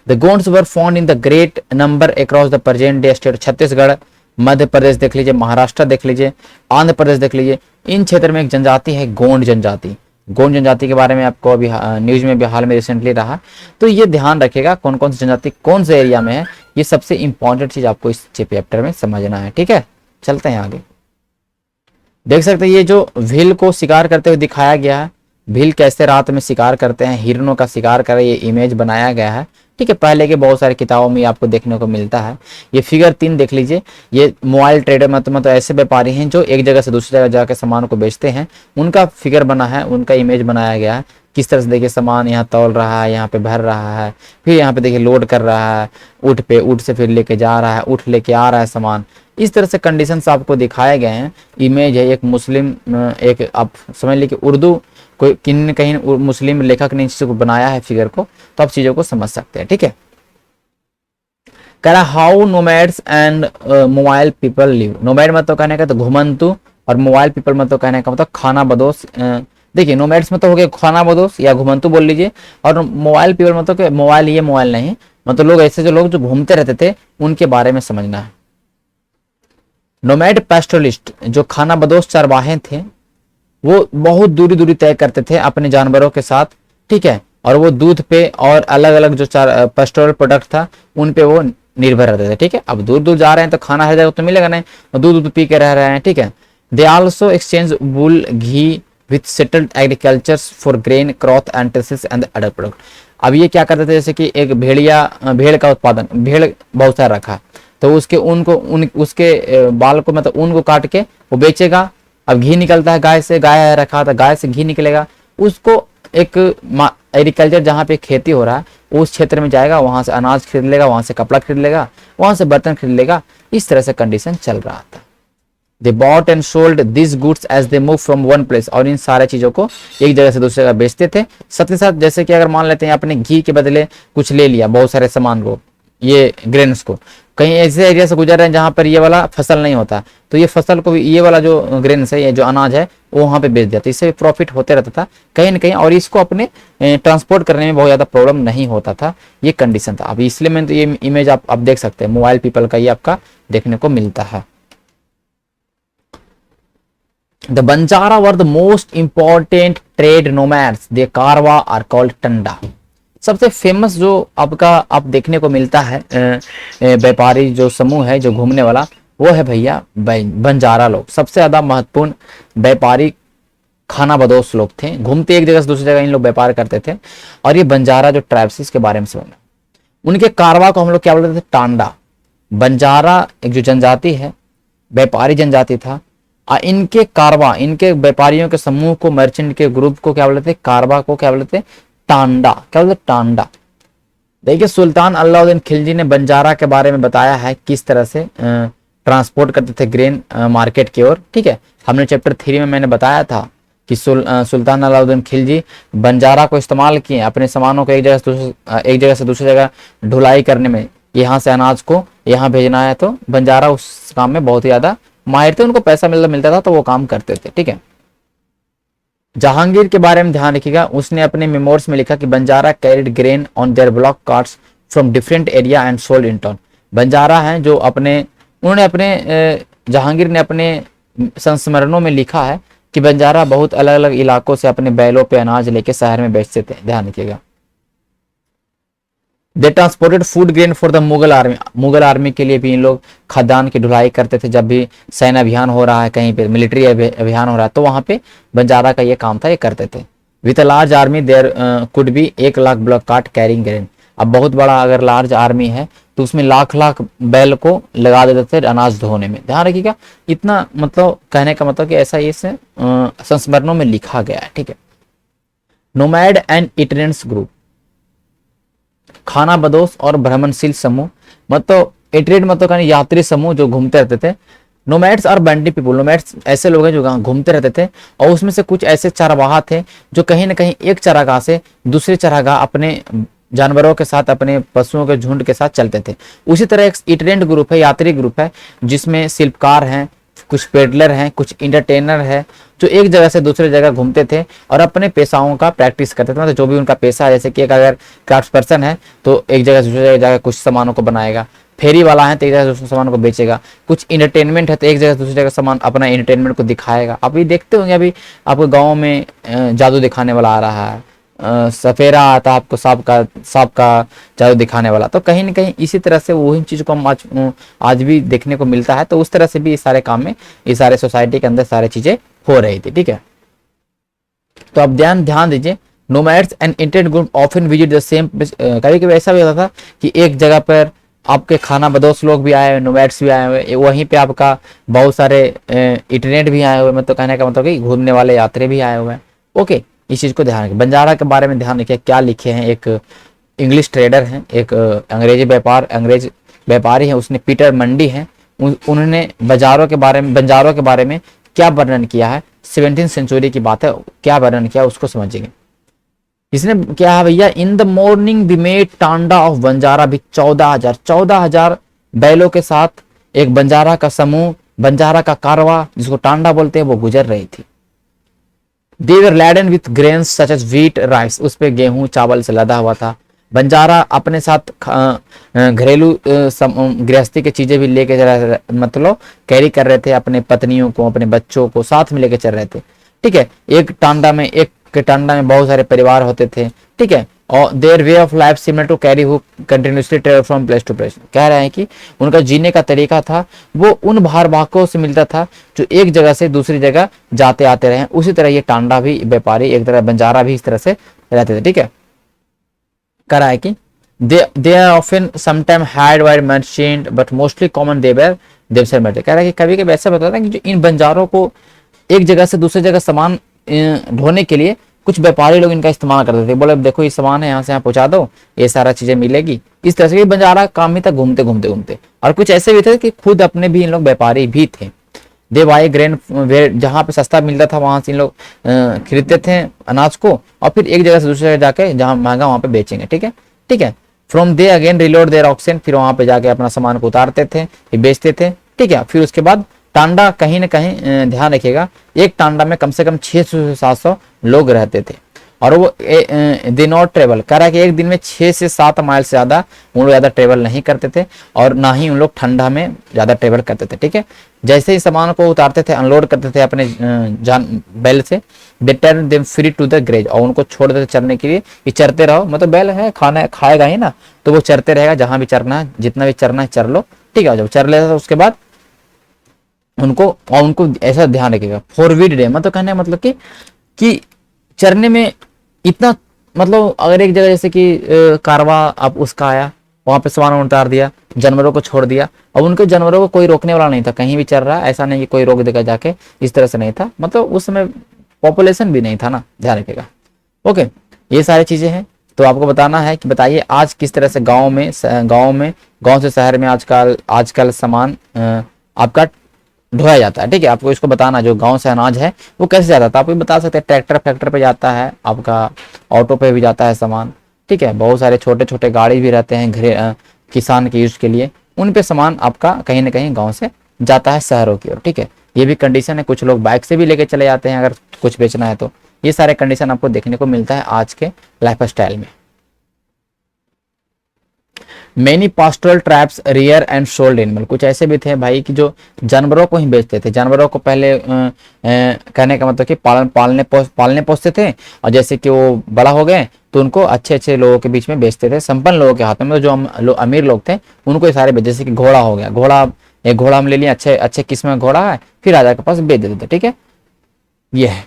The Gonds were found in the great number across the present day state, Chhattisgarh, Madhya Pradesh देख लीजिए, महाराष्ट्र देख लीजिए, आंध्र प्रदेश देख लीजिए, इन क्षेत्र में एक जनजाति है गोंड जनजाति। गोंड जनजाति के बारे में आपको अभी न्यूज में भी हाल में रिसेंटली रहा, तो ये ध्यान रखिएगा कौन कौन सी जनजाति कौन से एरिया में है, ये सबसे इंपॉर्टेंट चीज आपको इस चैप्टर में समझना है, ठीक है। चलते हैं आगे, देख सकते हैं ये जो भील को शिकार करते हुए दिखाया गया है, भील कैसे रात में शिकार करते हैं, हिरणों का शिकार कर ये इमेज बनाया गया है, ठीक है। पहले के बहुत सारे किताबों में आपको देखने को मिलता है। ये फिगर 3 देख लीजिए, ये मोबाइल ट्रेडर मतलब ऐसे व्यापारी हैं जो एक जगह से दूसरी जगह जाकर सामान को बेचते हैं, उनका फिगर बना है, उनका इमेज बनाया गया है। किस तरह से देखिए सामान यहाँ तौल रहा है, यहाँ पे भर रहा है, फिर यहाँ पे देखिए लोड कर रहा है ऊँट पे, ऊँट से फिर लेके जा रहा है, ऊँट लेके आ रहा है सामान। इस तरह से कंडीशंस आपको दिखाए गए हैं। इमेज है एक मुस्लिम, एक आप समझ लीजिए कि उर्दू कोई किन कहीं मुस्लिम लेखक ने इस चीज को बनाया है फिगर को, तो आप चीजों को समझ सकते हैं, ठीक है। कह रहा how nomads and mobile people live. Nomad मतलब कहने का तो घुमंतु और मोबाइल पीपल में तो कहने का मतलब खाना बदोश, देखिए नोमैड्स में तो हो गया खाना बदोश या घुमंतु बोल लीजिए, और मोबाइल पीपल में तो मोबाइल, ये मोबाइल नहीं मतलब लोग ऐसे जो लोग जो घूमते रहते थे उनके बारे में समझना है। नोमैड पैस्टोरलिस्ट जो खाना बदोश चरवाहे थे वो बहुत दूरी दूरी तय करते थे अपने जानवरों के साथ, ठीक है, और वो दूध पे और अलग अलग जो पेस्टोरल प्रोडक्ट था उन पे वो निर्भर रहते थे, ठीक है। अब दूर दूर जा रहे हैं तो खाना हर जगह तो मिलेगा नहीं, और दूध दूध पी के रह रहे हैं, ठीक है। They also exchange wool ghee with settled agriculture for grain cloth and टेसिस एंड अदर प्रोडक्ट। अब ये क्या करते थे, जैसे कि एक भेड़ का उत्पादन, भेड़ बहुत सारा रखा तो उसके ऊन को उसके बाल को मतलब ऊन को काट के वो बेचेगा। अब घी निकलता है गाय से, गाय रखा था गाय से घी निकलेगा, उसको एक एग्रीकल्चर जहाँ पे खेती हो रहा है उस क्षेत्र में जाएगा, वहां से अनाज खरीद लेगा, वहां से कपड़ा खरीद लेगा, वहां से बर्तन खरीद लेगा। इस तरह से कंडीशन चल रहा था। They bought and sold this goods as they move from one place, और इन सारे चीजों को एक जगह से दूसरी जगह बेचते थे। साथ ही साथ जैसे कि अगर मान लेते हैं आपने घी के बदले कुछ ले लिया, बहुत सारे सामान को, ये ग्रेन्स को, कहीं ऐसे एरिया से गुजर रहे हैं जहां पर ये वाला फसल नहीं होता, तो ये फसल को भी, ये वाला जो ग्रेन्स है, ये जो अनाज है वो वहां पे बेच दिया, तो इससे प्रॉफिट होते रहता था कहीं ना कहीं, और इसको अपने ट्रांसपोर्ट करने में बहुत ज्यादा प्रॉब्लम नहीं होता था। ये कंडीशन था। अभी इसलिए मैं तो ये इमेज आप देख सकते हैं, मोबाइल पीपल का ये आपका देखने को मिलता है। The Banjara were the most important trade nomads. The Karwa are called Tanda. सबसे फेमस जो आपका आप देखने को मिलता है व्यापारी जो समूह है जो घूमने वाला, वो है भैया बंजारा लोग। सबसे ज्यादा महत्वपूर्ण व्यापारी खाना बदोश लोग थे, घूमते एक जगह से दूसरी जगह इन लोग व्यापार करते थे। और ये बंजारा जो ट्राइब्स इसके बारे में समझना, उनके कारवा को हम लोग क्या बोलते थे, टांडा। बंजारा एक जो जनजाति है, व्यापारी जनजाति था, इनके कारवा, इनके व्यापारियों के समूह को, मर्चेंट के ग्रुप को क्या बोलते थे, कारवा को क्या बोलते थे, टांडा। क्या बोलते, टांडा। देखिए सुल्तान अलाउद्दीन खिलजी ने बंजारा के बारे में बताया है किस तरह से ट्रांसपोर्ट करते थे ग्रेन मार्केट की ओर, ठीक है। हमने चैप्टर 3 में मैंने बताया था कि सुल्तान अलाउद्दीन खिलजी बंजारा को इस्तेमाल किए अपने सामानों को एक जगह से दूसरी जगह ढुलाई करने में। यहाँ से अनाज को यहाँ भेजना है तो बंजारा उस काम में बहुत ही ज्यादा माहिर थे, उनको पैसा मिलता था तो वो काम करते थे, ठीक है। जहांगीर के बारे में ध्यान रखिएगा, उसने अपने मेमोर्स में लिखा कि Banjara carried grain on their block carts from different area and sold in town. Banjara हैं जो जहांगीर ने अपने संस्मरणों में लिखा है कि बंजारा बहुत अलग अलग इलाकों से अपने बैलों पे अनाज लेके शहर में बेचते थे, ध्यान रखिएगा। They transported food grain for the Mughal army. Mughal army के लिए भी इन लोग खाद्यान्न की ढुलाई करते थे। जब भी सैन्य अभियान हो रहा है, कहीं पे मिलिट्री अभियान हो रहा है, तो वहां पे बंजारा का ये काम था, ये करते थे। With large army there could be 1 lakh bullock cart carrying grain. अब बहुत बड़ा अगर लार्ज आर्मी है तो उसमें लाख लाख बैल को लगा देते थे अनाज ढोने में, ध्यान रखिएगा। इतना मतलब कहने का मतलब कि ऐसा ये संस्मरणों में लिखा गया है, ठीक है। नोमैड एंड इटरेंट्स ग्रुप, खाना बदोश और भ्रमणशील समूह, मतलब इटरेट मतलब यात्री समूह जो घूमते रहते थे। नोमैड्स और बैंडी पीपुल, नोमैड्स ऐसे लोग हैं जो घूमते रहते थे, और उसमें से कुछ ऐसे चरवाहा थे जो कहीं ना कहीं एक चरागाह से दूसरे चरागाह अपने जानवरों के साथ, अपने पशुओं के झुंड के साथ चलते थे। उसी तरह एक इटरेंट ग्रुप है, यात्री ग्रुप है, जिसमें शिल्पकार हैं, कुछ पेडलर हैं, कुछ इंटरटेनर है, जो एक जगह से दूसरे जगह घूमते थे और अपने पेशाओं का प्रैक्टिस करते थे। मतलब जो भी उनका पेशा है, जैसे कि एक अगर क्राफ्ट पर्सन है तो एक जगह से दूसरी जगह जाकर कुछ सामानों को बनाएगा, फेरी वाला है तो एक जगह से दूसरे सामानों को बेचेगा, कुछ इंटरटेनमेंट है तो एक जगह से दूसरी जगह सामान अपना इंटरटेनमेंट को दिखाएगा। आप ये देखते होंगे अभी आपको गाँव में जादू दिखाने वाला आ रहा है, सफेरा आता है आपको, सांप का जादू दिखाने वाला। तो कहीं ना कहीं इसी तरह से वही चीज को हम आज भी देखने को मिलता है। तो उस तरह से भी इस सारे काम में, इस सारे सोसाइटी के अंदर सारी चीजें हो रही थी, ठीक है। तो अब ध्यान दीजिए, nomads and intent group often visit the same. कभी कभी ऐसा भी होता था कि एक जगह पर आपके खाना बदोश लोग भी आए हुए, नोमैड्स भी आए हुए, वहीं पे आपका बहुत सारे इटरेंट भी आए हुए, मतलब कहने का मतलब कि घूमने वाले यात्री भी आए हुए हैं, ओके। इस चीज को ध्यान रखिए। बंजारा के बारे में ध्यान रखिए क्या लिखे हैं। एक इंग्लिश ट्रेडर हैं, एक अंग्रेज व्यापारी हैं, उसने पीटर मंडी हैं, उन्होंने बंजारों के बारे में क्या वर्णन किया है, 17th सेंचुरी की बात है, क्या वर्णन किया उसको समझिए। इसने क्या है भैया, in the morning we made tanda of Banjara भी 14,000 बैलों के साथ एक बंजारा का समूह बंजारा का कारवा जिसको टांडा बोलते हैं वो गुजर रही थी। They were laden with grains such as wheat rice, उस पे गेहूं चावल से लदा हुआ था। बंजारा अपने साथ घरेलू गृहस्थी की चीजें भी लेके मतलब कैरी कर रहे थे, अपने पत्नियों को अपने बच्चों को साथ में लेके चल रहे थे। ठीक है, एक टांडा में बहुत सारे परिवार होते थे। ठीक है, और their way of life similar to carry who continuously travel from place to place, कह रहे हैं कि उनका जीने का तरीका था वो उन भारवाहकों से मिलता था जो एक जगह से दूसरी जगह जाते आते रहे। उसी तरह ये टांडा भी व्यापारी, एक तरह बंजारा भी इस तरह से रहते थे। ठीक है, कह रहा है कि they are often sometime hired by merchant but mostly common they were themselves made, कह रहा है कि कभी कभी ऐसा बताता है कि जो इन बंजारों को एक जगह से दूसरी जगह सामान ढोने के लिए कुछ व्यापारी लोग इनका इस्तेमाल करते थे। बोले देखो ये सामान है, यहाँ से यहाँ पहुंचा दो, ये सारा चीजें मिलेगी। इस तरह से बंजारा काम ही तक घूमते घूमते घूमते, और कुछ ऐसे भी थे कि खुद अपने भी इन लोग व्यापारी भी थे। दे बाय ग्रेन, जहाँ पे सस्ता मिलता था वहां से इन लोग खरीदते थे अनाज को, और फिर एक जगह से दूसरी जगह जाके जहाँ महंगा वहां पे बेचेंगे। ठीक है, ठीक है। From they again reload their auction, फिर वहां पे जाके अपना सामान को उतारते थे, फिर बेचते थे। ठीक है, फिर उसके बाद टांडा कहीं ना कहीं ध्यान रखिएगा, एक टांडा में कम से कम 600 से 700 लोग रहते थे, और वो दे नॉट ट्रेवल, कह रहा है कि एक दिन में 6 से 7 माइल से ज्यादा उन लोग ज्यादा ट्रेवल नहीं करते थे, और ना ही उन लोग ठंडा में ज्यादा ट्रेवल करते थे। ठीक है, जैसे ही सामान को उतारते थे, अनलोड करते थे अपने बैल से, they turn them free to the graze, और उनको छोड़ देते चरने के लिए कि चरते रहो, मतलब बैल है खाना खाएगा ही ना, तो वो चरते रहेगा, जहां भी चरना है जितना भी चरना है चर लो। ठीक है, जब चर लेता था उसके बाद उनको ऐसा ध्यान रखेगा फॉरवर्ड डे, मतलब कहने मतलब कि चरने में इतना, मतलब अगर एक जगह जैसे कि कारवा आप उसका आया, वहां पे सामान उतार दिया, जानवरों को छोड़ दिया, अब उनके जानवरों को कोई रोकने वाला नहीं था, कहीं भी चल रहा, ऐसा नहीं कि कोई रोक देगा जाके, इस तरह से नहीं था, मतलब उस समय पॉपुलेशन भी नहीं था ना, ध्यान रखेगा। ओके, ये सारी चीजें हैं। तो आपको बताना है कि बताइए आज किस तरह से गाँव से शहर में आजकल सामान आपका ढोया जाता है। ठीक है, आपको इसको बताना, जो गांव से अनाज है वो कैसे जाता था, आप बता सकते हैं। ट्रैक्टर फैक्टर पे जाता है आपका, ऑटो पे भी जाता है सामान। ठीक है, बहुत सारे छोटे छोटे गाड़ी भी रहते हैं किसान के यूज के लिए, उन पे सामान आपका कहीं ना कहीं गांव से जाता है शहरों की ओर। ठीक है, ये भी कंडीशन है, कुछ लोग बाइक से भी लेके चले जाते हैं अगर कुछ बेचना है तो। ये सारे कंडीशन आपको देखने को मिलता है आज के लाइफ स्टाइल में। Many pastoral tribes rear and sold animal, कुछ ऐसे भी थे भाई कि जो जानवरों को ही बेचते थे, जानवरों को पहले कहने का मतलब कि पालने पोसते थे, और जैसे कि वो बड़ा हो गए तो उनको अच्छे अच्छे लोगों के बीच में बेचते थे, संपन्न लोगों के हाथ में, जो अमीर लोग थे उनको ये सारे बेच, जैसे कि घोड़ा हो गया, एक घोड़ा हम ले लिए, अच्छे अच्छे किस्म का घोड़ा है, फिर राजा के पास बेच देते थे। ठीक है, ये है।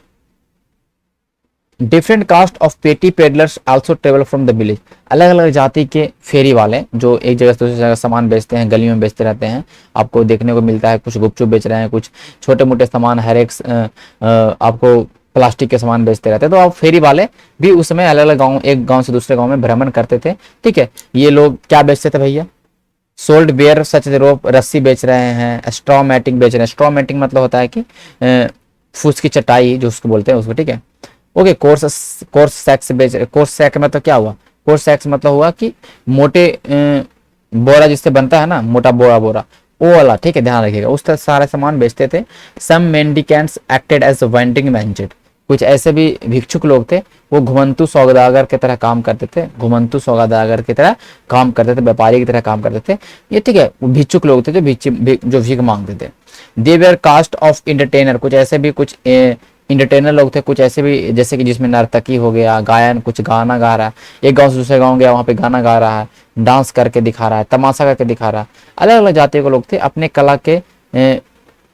डिफरेंट कास्ट ऑफ पेटी peddlers also travel from the village, अलग अलग जाति के फेरी वाले जो एक जगह से दूसरी जगह सामान बेचते हैं, गलियों में बेचते रहते हैं, आपको देखने को मिलता है। कुछ गुपचुप बेच रहे हैं, कुछ छोटे मोटे सामान, हर एक आपको प्लास्टिक के सामान बेचते रहते हैं। तो आप फेरी वाले भी उस समय अलग अलग गाँव, एक गाँव से दूसरे गाँव में भ्रमण करते थे। ठीक है, ये लोग क्या बेचते थे भैया, सोल्ड बेयर सच रोप, रस्सी बेच रहे हैं, स्ट्रॉ मैटिंग बेच रहे हैं। स्ट्रॉ मैटिंग मतलब होता है कि फूस की चटाई जो उसको बोलते हैं उसको। ठीक है, ओके। कोर्स सैक्स बेच, कोर्स सैक मतलब क्या हुआ, कोर्स सैक्स मतलब हुआ कि मोटे बोरा जिससे बनता है ना, मोटा बोरा वो वाला। ठीक है, ध्यान रखिएगा, उस तरह सारे सामान बेचते थे। Some mendicants acted as vending manager, कुछ ऐसे भी भिक्षुक लोग थे, वो घुमंतु सौदागर की तरह काम करते थे, घुमंतु सौदागर की तरह काम करते थे, व्यापारी की तरह काम करते थे ये। ठीक है, वो भिक्षुक लोग थे जो भीख मांगते थे। दे वेयर कास्ट ऑफ इंटरटेनर, कुछ ऐसे भी कुछ इंटरटेनर लोग थे, कुछ ऐसे भी जैसे कि जिसमें नर्तकी हो गया, गायन, कुछ गाना गा रहा है, एक गांव से दूसरे गांव गया, वहां पे गाना गा रहा है, डांस करके दिखा रहा है, तमाशा करके दिखा रहा है। अलग अलग जाति के लोग थे, अपने कला के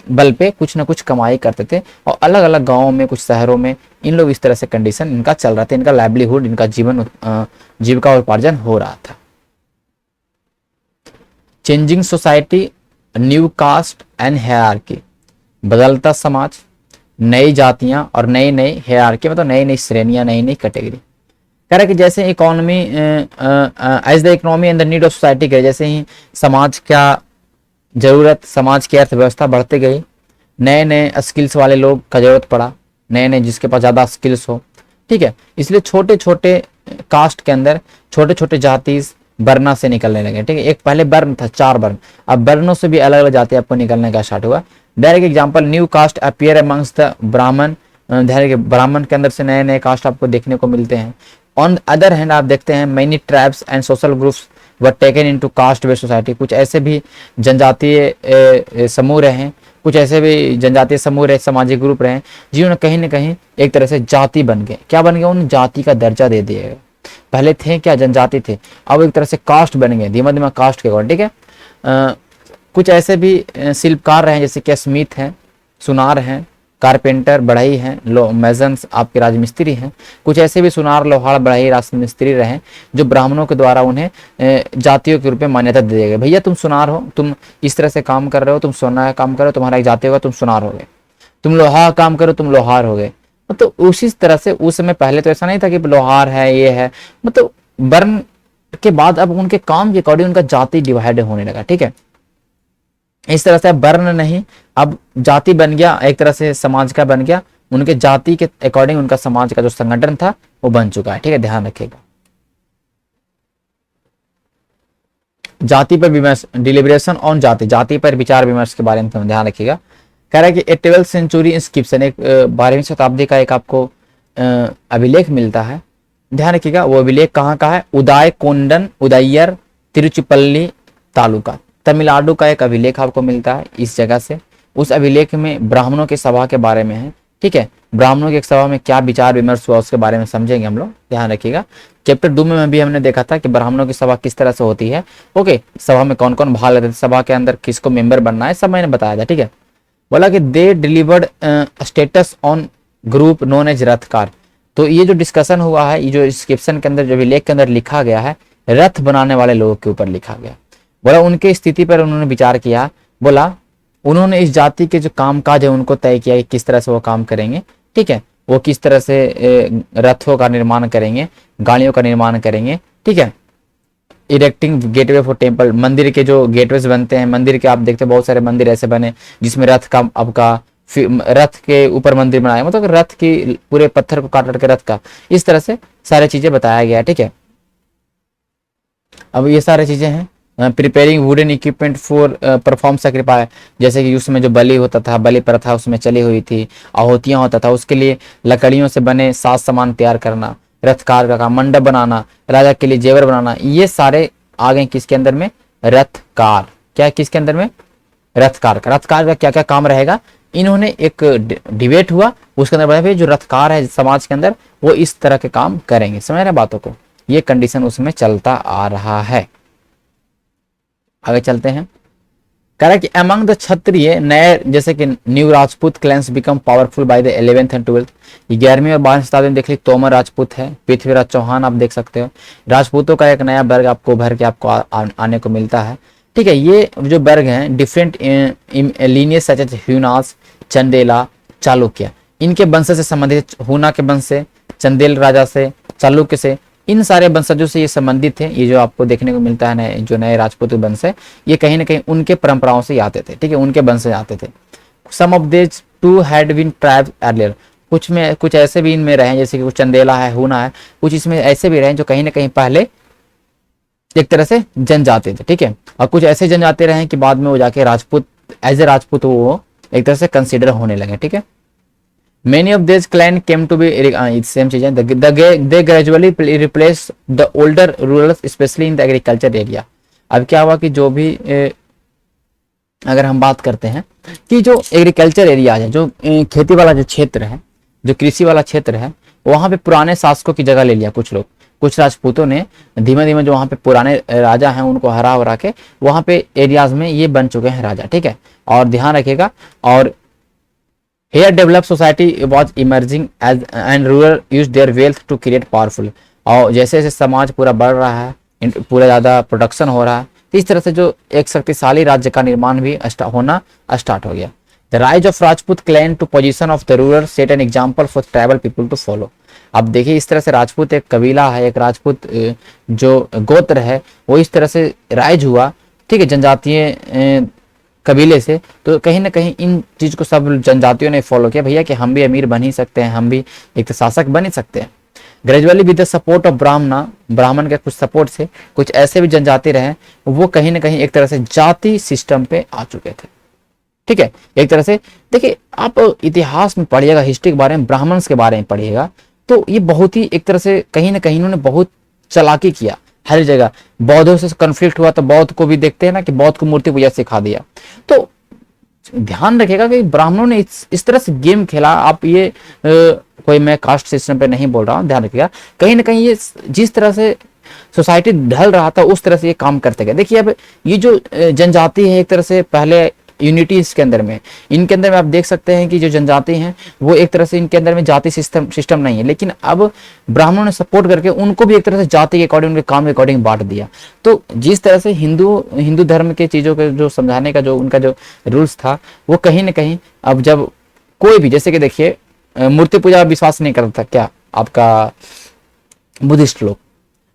बल पे कुछ ना कुछ कमाई करते थे, और अलग अलग गाँवों में, कुछ शहरों में इन लोग इस तरह से कंडीशन इनका चल रहा था, इनका लाइवलीहुड, इनका जीविका उपार्जन हो रहा था। Changing society, new caste and hierarchy, बदलता समाज, नई जातियां और नई नई हायरार्की, मतलब नई नई श्रेणियां, नई नई कैटेगरी। कह रहा है कि जैसे economy as the economy and the need of society के, जैसे ही समाज का जरूरत, समाज की अर्थव्यवस्था बढ़ती गई, नए नए स्किल्स वाले लोग का जरूरत पड़ा, नए नए जिसके पास ज्यादा स्किल्स हो। ठीक है, इसलिए छोटे छोटे कास्ट के अंदर छोटे छोटे जाति वर्ण से निकलने लगे। ठीक है, एक पहले वर्ण था, 4 वर्ण, अब वर्णों से भी अलग अलग जाति आपको निकलने का स्टार्ट हुआ। Direct example, new caste appear amongst the Brahman, Brahman के अंदर से नए नए कास्ट आपको देखने को मिलते हैं। ऑन अदर हैंड आप देखते हैं many tribes and social groups were taken into caste based society, कुछ ऐसे भी जनजातीय समूह रहे, कुछ ऐसे भी जनजातीय समूह रहे, सामाजिक ग्रुप रहे जिन्होंने कहीं ना कहीं एक तरह से जाति बन गए। क्या बन गए? उन जाति का दर्जा दे दिया गया। पहले थे क्या? जनजाति थे, अब एक तरह से कास्ट बन गए, धीमा धीमा कास्ट के अकॉर्डिंग, ठीक है। कुछ ऐसे भी शिल्पकार रहे जैसे कि स्मिथ हैं, सुनार हैं, कारपेंटर बढ़ई हैं, मेजन्स आपके राजमिस्त्री हैं। कुछ ऐसे भी सुनार, लोहार, बढ़ई, राजमिस्त्री रहे जो ब्राह्मणों के द्वारा उन्हें जातियों के रूप में मान्यता दे दी गई। भैया तुम सुनार हो, तुम इस तरह से काम कर रहे हो, तुम सोना का काम करो, तुम्हारा एक जाति होगा, तुम सुनार हो गए। तुम लोहा काम करो, तुम लोहार हो गए। मतलब उसी तरह से उस समय पहले तो ऐसा नहीं था कि लोहार है, ये है, मतलब वर्ण के बाद अब उनके काम के अकॉर्डिंग उनका जाति डिवाइड होने लगा, ठीक है। इस तरह से वर्ण नहीं, अब जाति बन गया, एक तरह से समाज का बन गया, उनके जाति के अकॉर्डिंग उनका समाज का जो संगठन था वो बन चुका है, ठीक है, ध्यान रखिएगा। जाति पर विमर्श, डिलिब्रेशन ऑन जाति, जाति पर विचार विमर्श के बारे में ध्यान रखिएगा। कह रहा है कि ए 12th सेंचुरी इंस्क्रिप्शन, एक 12वीं शताब्दी का एक आपको अभिलेख मिलता है, ध्यान रखिएगा। वो अभिलेख कहाँ का है? उदय कोंडन, उदय्यर, तिरुचिपल्ली तालुका, तमिलनाडु का एक अभिलेख आपको मिलता है इस जगह से। उस अभिलेख में ब्राह्मणों की सभा के बारे में है, ठीक है। ब्राह्मणों की एक सभा में क्या विचार विमर्श हुआ उसके बारे में समझेंगे हम लोग, ध्यान रखिएगा। चैप्टर 2 में भी हमने देखा था कि ब्राह्मणों की सभा किस तरह से होती है, ओके। सभा में कौन कौन भाग लेते थे, सभा के अंदर किसको मेंबर बनना है, सब मैंने बताया था, ठीक है। बोला कि they delivered status on group known as rathkar. तो ये जो डिस्कशन हुआ है, ये जो इंस्क्रिप्शन के अंदर, जो अभिलेख के अंदर लिखा गया है, रथ बनाने वाले लोगों के ऊपर लिखा गया। बोला उनके स्थिति पर उन्होंने विचार किया, बोला उन्होंने इस जाति के जो कामकाज है उनको तय किया कि किस तरह से वो काम करेंगे, ठीक है। वो किस तरह से रथों का निर्माण करेंगे, गाड़ियों का निर्माण करेंगे, ठीक है। इरेक्टिंग गेटवे फॉर टेम्पल, मंदिर के जो गेटवेज बनते हैं, मंदिर के आप देखते हैं बहुत सारे मंदिर ऐसे बने जिसमें रथ का आपका रथ के ऊपर मंदिर बनाया, मतलब रथ की पूरे पत्थर को काट के रथ का, इस तरह से सारी चीजें बताया गया है, ठीक है। अब ये सारी चीजें हैं। Preparing wooden equipment for perform sacrifice, जैसे कि उसमें जो बलि होता था, बलि प्रथा उसमें चली हुई थी, आहुतियां होता था, उसके लिए लकड़ियों से बने साज सामान तैयार करना, रथकार का काम, मंडप बनाना, राजा के लिए जेवर बनाना, ये सारे आ गए किसके अंदर में? रथकार। क्या किसके अंदर में? रथकार का। रथकार का क्या क्या काम रहेगा? इन्होंने एक डिबेट हुआ, उसके अंदर बताया जो रथकार है समाज के अंदर वो इस तरह के काम करेंगे, समझ रहे बातों को, ये कंडीशन उसमें चलता आ रहा है। आगे चलते हैं। कह रहा है कि अमंग द क्षत्रिय, नए जैसे कि new Rajput clans become powerful by the 11th and 12th। 11वीं और 12वीं शताब्दी में देख ली, तोमर राजपूत है, पृथ्वीराज चौहान आप देख सकते हो। राजपूतों का एक नया वर्ग आपको उभर के आपको आने को मिलता है, ठीक है। ये जो वर्ग हैं different lineage such as Hunas, Chandela, Chalukya, इनके वंश से संबंधित, हुना के वंश से, चंदेल राजा से, चालुक्य से, इन सारे वंशजों से ये संबंधित है। ये जो आपको देखने को मिलता है जो नए राजपूत वंश है, ये कहीं ना कहीं उनके परंपराओं से आते थे, ठीक है, उनके वंश से आते थे। Some of this too had been tribes earlier, कुछ ऐसे भी इनमें रहे जैसे कि कुछ चंदेला है, हुना है, कुछ इसमें ऐसे भी रहे जो कहीं ना कहीं पहले एक तरह से जनजाति थे, ठीक है। और कुछ ऐसे जनजाति रहे कि बाद में वो जाके राजपूत, एज ए राजपूत वो एक तरह से कंसिडर होने लगे, ठीक है। Many of these clans came to be same चीजें, they gradually replaced the older rulers, especially in the agriculture area। अब क्या हुआ कि जो भी अगर हम बात करते हैं कि जो एग्रीकल्चर एरिया है, जो खेती वाला जो क्षेत्र है, जो कृषि वाला क्षेत्र है, वहां पे पुराने शासकों की जगह ले लिया कुछ लोग, कुछ राजपूतों ने धीमे धीमे जो वहां पे पुराने राजा हैं उनको हरा हरा के वहां पे एरियाज में ये बन चुके हैं राजा, ठीक है। और ध्यान रखिएगा, और here developed society was emerging as and rural used their wealth to create powerful। और जैसे जैसे समाज पूरा बढ़ रहा है, पूरा ज़्यादा प्रोडक्शन हो रहा है, तो इस तरह से जो एक शक्तिशाली राज्य का निर्माण भी होना स्टार्ट हो गया। The rise of Rajput clan to position of the rural set an example for tribal people to follow. अब देखिए इस तरह से राजपूत एक कबीला है, एक राजपूत जो गोत्र है वो इस तरह से राइज हुआ, ठीक है, जनजातीय कबीले से, तो कहीं ना कहीं इन चीज को सब जनजातियों ने फॉलो किया, भैया कि हम भी अमीर बन ही सकते हैं, हम भी एक शासक बन ही सकते हैं। Gradually with the support of ब्राह्मण के कुछ सपोर्ट से कुछ ऐसे भी जनजाति रहे वो कहीं ना कहीं एक तरह से जाति सिस्टम पे आ चुके थे, ठीक है। एक तरह से देखिए, आप इतिहास में पढ़िएगा, हिस्ट्री के बारे में, ब्राह्मण्स के बारे में पढ़िएगा, तो ये बहुत ही एक तरह से कहीं ना कहीं इन्होंने बहुत चालाकी किया हर जगह। बौद्धों से कॉन्फ्लिक्ट हुआ तो बौद्ध को भी देखते हैं ना कि बौद्ध को मूर्ति पूजा सिखा दिया। तो ध्यान रखिएगा कि ब्राह्मणों ने इस तरह से गेम खेला। आप ये कोई मैं कास्ट सिस्टम पे नहीं बोल रहा हूँ, ध्यान रखिएगा। कहीं ना कहीं ये जिस तरह से सोसाइटी ढल रहा था उस तरह से ये काम करते गए। देखिए अब ये जो जनजाति है, एक तरह से पहले यूनिटी इसके अंदर में, इनके अंदर में आप देख सकते हैं कि जो जनजाति हैं वो एक तरह से इनके अंदर में जाति सिस्टम नहीं है, लेकिन अब ब्राह्मणों ने सपोर्ट करके उनको भी एक तरह से जाति के अकॉर्डिंग, उनके काम के अकॉर्डिंग बांट दिया। तो जिस तरह से हिंदू धर्म के चीजों के जो समझाने का जो उनका जो रूल्स था, वो कहीं ना कहीं अब जब कोई भी, जैसे कि देखिए मूर्ति पूजा विश्वास नहीं करता क्या आपका बुद्धिस्ट लोग,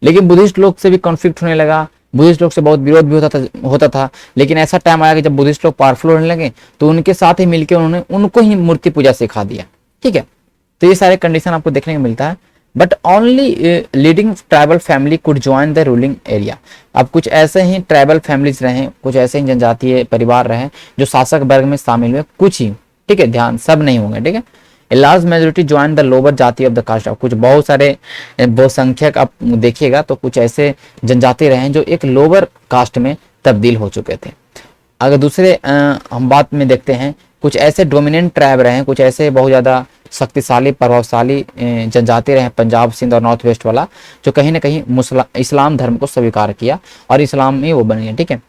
लेकिन बुद्धिस्ट लोग से भी कॉन्फ्लिक्ट होने लगा, बुद्धिस्ट लोग से बहुत विरोध भी होता था। लेकिन ऐसा टाइम आया कि जब बुद्धिस्ट लोग पावरफुल होने लगे तो उनके साथ ही मिलकर उन्होंने उनको ही मूर्ति पूजा सिखा दिया। ठीक है, तो ये सारे कंडीशन आपको देखने को मिलता है। But only leading tribal family could join the ruling area. अब कुछ ऐसे ही ट्राइबल फैमिलीज रहे, कुछ ऐसे ही जनजातीय परिवार रहे जो शासक वर्ग में शामिल हुए, कुछ ही, ठीक है, ध्यान सब नहीं होंगे, ठीक है। A large majority joined the lower जाति ऑफ द कास्ट। कुछ बहुत सारे बहुसंख्यक आप देखिएगा तो कुछ ऐसे जनजाति रहे हैं जो एक लोअर कास्ट में तब्दील हो चुके थे। अगर दूसरे हम बात में देखते हैं, कुछ ऐसे डोमिनेंट ट्राइब रहे हैं, कुछ ऐसे बहुत ज़्यादा शक्तिशाली प्रभावशाली जनजाति रहे पंजाब, सिंध और नॉर्थ वेस्ट वाला, जो कहीं ना कहीं इस्लाम धर्म को स्वीकार किया और इस्लाम में वो बन गए। ठीक है,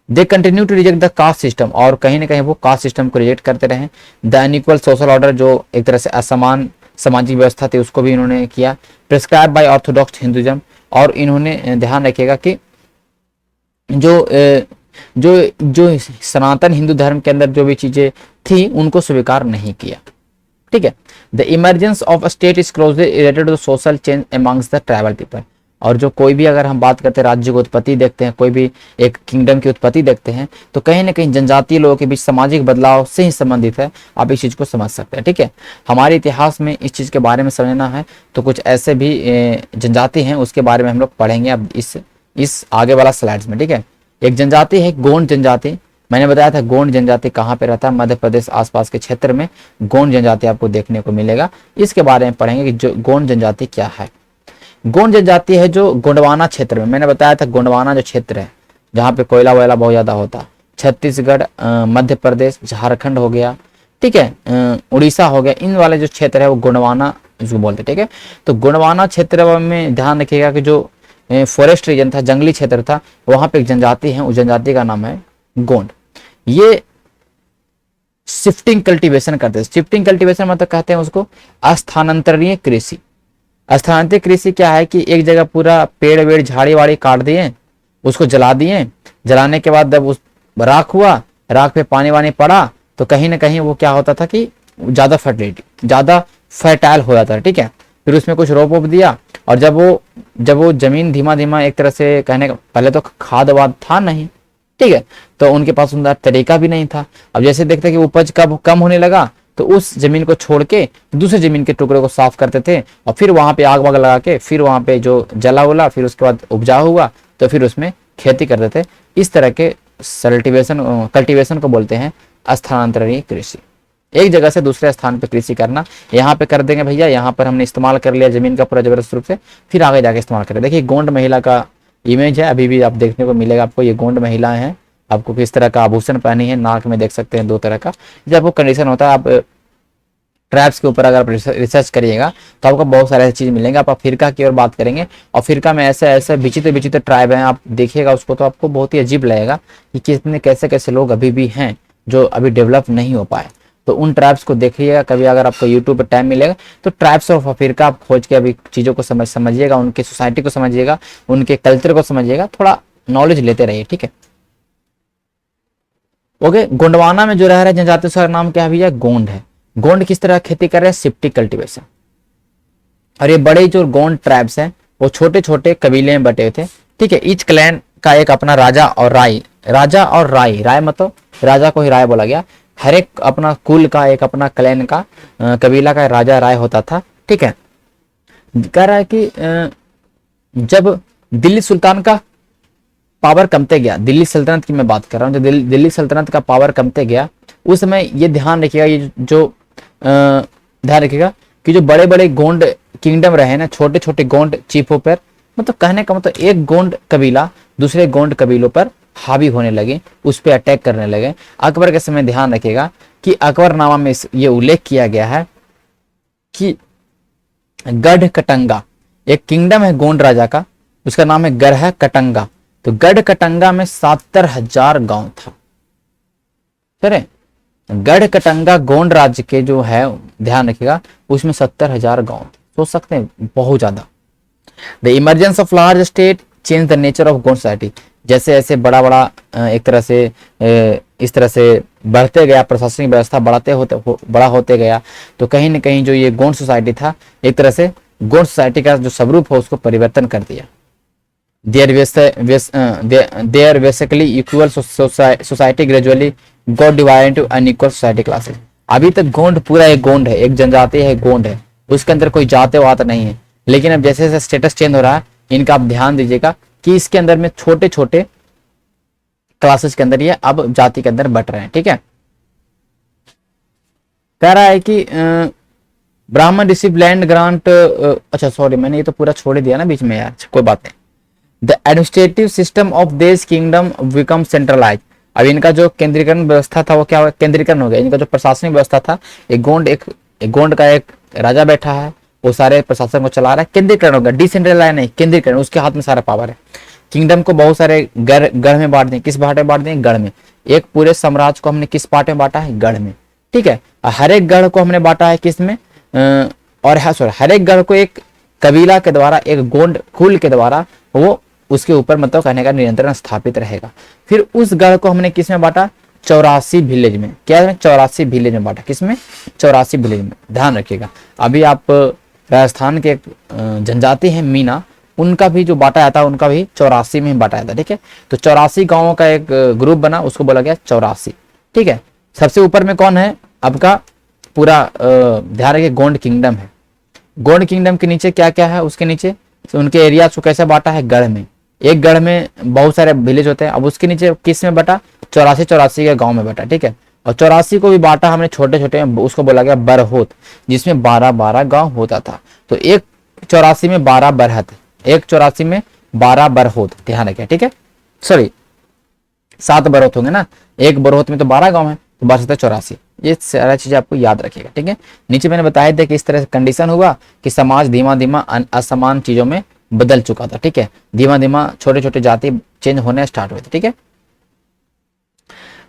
they continue to reject the caste system, और कहीं ना कहीं वो कास्ट सिस्टम को रिजेक्ट करते रहे। द अनइक्वल सोशल ऑर्डर, जो एक तरह से असमान सामाजिक व्यवस्था थी, उसको भी इन्होंने किया। प्रिस्क्राइब बाय ऑर्थोडॉक्स हिंदुइज्म, और इन्होंने ध्यान रखिएगा कि जो सनातन हिंदू धर्म के अंदर जो भी चीजें थी उनको स्वीकार नहीं किया। ठीक है, the emergence of a state is closely related to social change amongst the tribal people. और जो कोई भी, अगर हम बात करते हैं राज्य की उत्पत्ति देखते हैं, कोई भी एक किंगडम की उत्पत्ति देखते हैं, तो कहीं ना कहीं जनजातीय लोगों के बीच सामाजिक बदलाव से ही संबंधित है। आप इस चीज को समझ सकते हैं। ठीक है, हमारे इतिहास में इस चीज के बारे में समझना है तो कुछ ऐसे भी जनजाति हैं, उसके बारे में हम लोग पढ़ेंगे अब इस आगे वाला स्लाइड्स में। ठीक है, एक जनजाति है गोंड जनजाति। मैंने बताया था गोंड जनजाति कहाँ पे रहता है, मध्य प्रदेश आसपास के क्षेत्र में गोंड जनजाति आपको देखने को मिलेगा। इसके बारे में पढ़ेंगे कि जो गोंड जनजाति क्या है। गोंड जनजाति है जो गोंडवाना क्षेत्र में, मैंने बताया था गोंडवाना जो क्षेत्र है जहाँ पे कोयला वोयला बहुत ज्यादा होता, छत्तीसगढ़, मध्य प्रदेश, झारखंड हो गया, ठीक है, उड़ीसा हो गया, इन वाले जो क्षेत्र है वो गोंडवाना जो बोलते। ठीक है, तो गोंडवाना क्षेत्र में ध्यान रखिएगा कि जो फॉरेस्ट रीजन था, जंगली क्षेत्र था, वहां पे एक जनजाति है, उस जनजाति का नाम है गोंड। ये शिफ्टिंग कल्टीवेशन करते हैं। शिफ्टिंग कल्टीवेशन मतलब कहते हैं उसको स्थानांतरणीय कृषि। स्थानांतरित कृषि क्या है कि एक जगह पूरा पेड़ वेड़ झाड़ी वाड़ी काट दिए, उसको जला दिए, जलाने के बाद जब उस राख हुआ, राख पे पानी वानी पड़ा तो कहीं ना कहीं वो क्या होता था कि ज्यादा फर्टाइल हो जाता है। ठीक है, फिर उसमें कुछ रोप वोप दिया, और जब वो जमीन धीमा धीमा एक तरह से कहने का, पहले तो खाद वाद था नहीं, ठीक है, तो उनके पास उनका तरीका भी नहीं था। अब जैसे देखते कि उपज कब कम होने लगा तो उस जमीन को छोड़ के दूसरे जमीन के टुकड़े को साफ करते थे, और फिर वहां पे आग वाग लगा के फिर वहां पे जो जला उला, फिर उसके बाद उपजाऊ हुआ तो फिर उसमें खेती करते थे। इस तरह के कल्टीवेशन को बोलते हैं स्थानांतरणीय कृषि। एक जगह से दूसरे स्थान पे कृषि करना, यहाँ पे कर देंगे भैया, यहाँ पर हमने इस्तेमाल कर लिया जमीन का पूरा जबरदस्त रूप से, फिर आगे जाके इस्तेमाल करें। देखिए गोंड महिला का इमेज है, अभी भी आप देखने को मिलेगा आपको। ये गोंड महिलाएं हैं, आपको किस तरह का आभूषण पहनी है, नाक में देख सकते हैं 2 तरह का। जब वो कंडीशन होता है, आप ट्राइब्स के ऊपर अगर आप रिसर्च करिएगा तो आपको बहुत सारे चीज मिलेंगे। आप फिरका की ओर बात करेंगे, और फिरका में ऐसे ऐसे विचित्र ट्राइब हैं, आप देखिएगा उसको तो आपको बहुत ही अजीब लगेगा कि कितने कैसे लोग अभी भी हैं जो अभी डेवलप नहीं हो पाए। तो उन ट्राइब्स को देखिएगा कभी, अगर आपको यूट्यूब पर टाइम मिलेगा तो ट्राइब्स ऑफ अफ्रीका आप खोज के अभी चीज़ों को समझिएगा, उनकी सोसाइटी को समझिएगा, उनके कल्चर को समझिएगा, थोड़ा नॉलेज लेते रहिए। ठीक है, ओके। गोंडवाना में जो रह रहे जनजाति का नाम क्या है भैया, गोंड है। गोंड किस तरह खेती कर रहे हैं, शिफ्टिंग कल्टीवेशन। और ये बड़े जो गोंड ट्राइब्स हैं वो छोटे छोटे कबीले में बटे थे। ठीक है, ईच क्लैन का एक अपना राजा और राय मतलब राजा को ही राय बोला गया। हर एक अपना कुल का, एक अपना क्लैन का, कबीला का राजा राय होता था। ठीक है, कह रहा है कि जब दिल्ली सुल्तान का पावर कमते गया, दिल्ली सल्तनत की मैं बात कर रहा हूँ, जो दिल्ली सल्तनत का पावर कमते गया, उस समय ये ध्यान रखिएगा, ये जो ध्यान रखिएगा कि जो बड़े बड़े गोंड किंगडम रहे ना, छोटे छोटे गोंड चीफों पर, मतलब कहने का मतलब एक गोंड कबीला दूसरे गोंड कबीलों पर हावी होने लगे, उस पर अटैक करने लगे। अकबर के समय ध्यान रखिएगा कि अकबरनामा में ये उल्लेख किया गया है कि गढ़ कटंगा एक किंगडम है गोंड राजा का, उसका नाम है गढ़ कटंगा। तो गढ़ कटंगा में 70,000 गांव था। सर गढ़ कटंगा गोंड राज्य के जो है, ध्यान रखिएगा, उसमें 70,000 गांव थे। सोच सकते हैं, बहुत ज्यादा। The emergence of large state change the nature of Gond society. जैसे जैसे बड़ा बड़ा एक तरह से इस तरह से बढ़ते गया, प्रशासनिक व्यवस्था बड़ा होते गया, तो कहीं ना कहीं जो ये गोंड सोसाइटी था, एक तरह से गोंड सोसाइटी का जो स्वरूप है उसको परिवर्तन कर दिया। Their basically equal society gradually got divided into unequal society classes. अभी तक गोंड पूरा एक गोंड है, एक जनजाति है, गोंड है, उसके अंदर कोई जाति वात नहीं है। लेकिन अब जैसे जैसे स्टेटस चेंज हो रहा है, इनका आप ध्यान दीजिएगा कि इसके अंदर में छोटे छोटे क्लासेस के अंदर ये अब जाति के अंदर बट रहे हैं। ठीक है, कह रहा है कि ब्राह्मण रिसीव लैंड ग्रांट, अच्छा सॉरी मैंने ये तो पूरा छोड़ दिया ना बीच में यार, कोई बात नहीं। The administrative system of this kingdom become centralize. अब इनका जो केंद्रीकरण व्यवस्था था वो क्या केंद्रीकरण हो गया। इनका जो प्रशासनिक व्यवस्था था, एक गोंड का एक राजा बैठा है, वो सारे प्रशासन को चला रहा है। केंद्रीकरण हो गया, डिसेंट्रलाइज नहीं, केंद्रीकरण, उसके हाथ में सारा पावर है। किंगडम को बहुत सारे गढ़ में बांट दिए। किस पार्ट में बांट दिए? गढ़ में। एक पूरे साम्राज्य को हमने किस पार्ट में बांटा है? गढ़ में। ठीक है, हर एक गढ़ को हमने बांटा है किस में, और हर एक गढ़ को एक कबीला के द्वारा, एक गोंड कुल के द्वारा वो उसके ऊपर मतलब कहने का नियंत्रण स्थापित रहेगा। फिर उस गढ़ को हमने किस में बांटा? 84 विलेज में। क्या है? 84 विलेज में बांटा। किसमें? 84 विलेज में। ध्यान रखिएगा, अभी आप राजस्थान के जनजाति है मीना, उनका भी जो बांटा जाता है उनका भी 84 में बांटा जाता है। ठीक है, तो 84 गांवों का एक ग्रुप बना, उसको बोला गया 84। ठीक है, सबसे ऊपर में कौन है? आपका पूरा ध्यान रखिए गोंड किंगडम है। गोंड किंगडम के नीचे क्या क्या है? उसके नीचे तो उनके एरिया को कैसे बांटा है? गढ़ में। एक गढ़ में बहुत सारे विलेज होते हैं। अब उसके नीचे किस में बटा? 84 के गांव में बटा। ठीक है, और 84 को भी बांटा हमने छोटे छोटे, उसको बोला गया बरहोत, जिसमें 12 गांव होता था। तो एक 84 में 12 बरहत, एक 84 में 12 बरहोत। ध्यान रखें। ठीक है, सॉरी 7 बरहोत होंगे ना, एक बरहोत में तो 12 गांव है, तो 12 84। ये सारा चीज आपको याद रखिएगा। ठीक है, नीचे मैंने बताया था कि इस तरह से कंडीशन हुआ कि समाज धीमा धीमा असमान चीजों में बदल चुका था। ठीक है, धीमा धीमा छोटे छोटे जाति चेंज होने स्टार्ट हुए थे। ठीक है,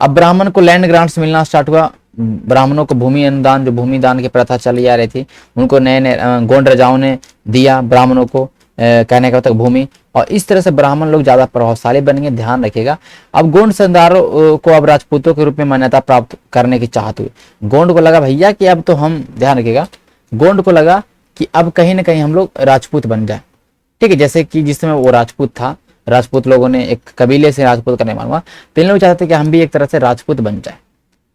अब ब्राह्मण को लैंड ग्रांट्स मिलना स्टार्ट हुआ। ब्राह्मणों को भूमि अनुदान, जो भूमि दान की प्रथा चली आ रही थी, उनको नए नए गोंड राजाओं ने दिया ब्राह्मणों को, कहने का मतलब भूमि। और इस तरह से ब्राह्मण लोग ज्यादा प्रभावशाली बन गए। ध्यान रखिएगा, अब गोंड सरदारों को अब राजपूतों के रूप में मान्यता प्राप्त करने की चाहत हुई। गोंड को लगा भैया कि अब तो हम, ध्यान रखिएगा, गोंड को लगा कि अब कहीं ना कहीं हम लोग राजपूत बन जाए। ठीक है, जैसे कि जिस समय वो राजपूत था, राजपूत लोगों ने एक कबीले से राजपूत का निर्माण हुआ, तो इन लोग चाहते थे कि हम भी एक तरह से राजपूत बन जाए।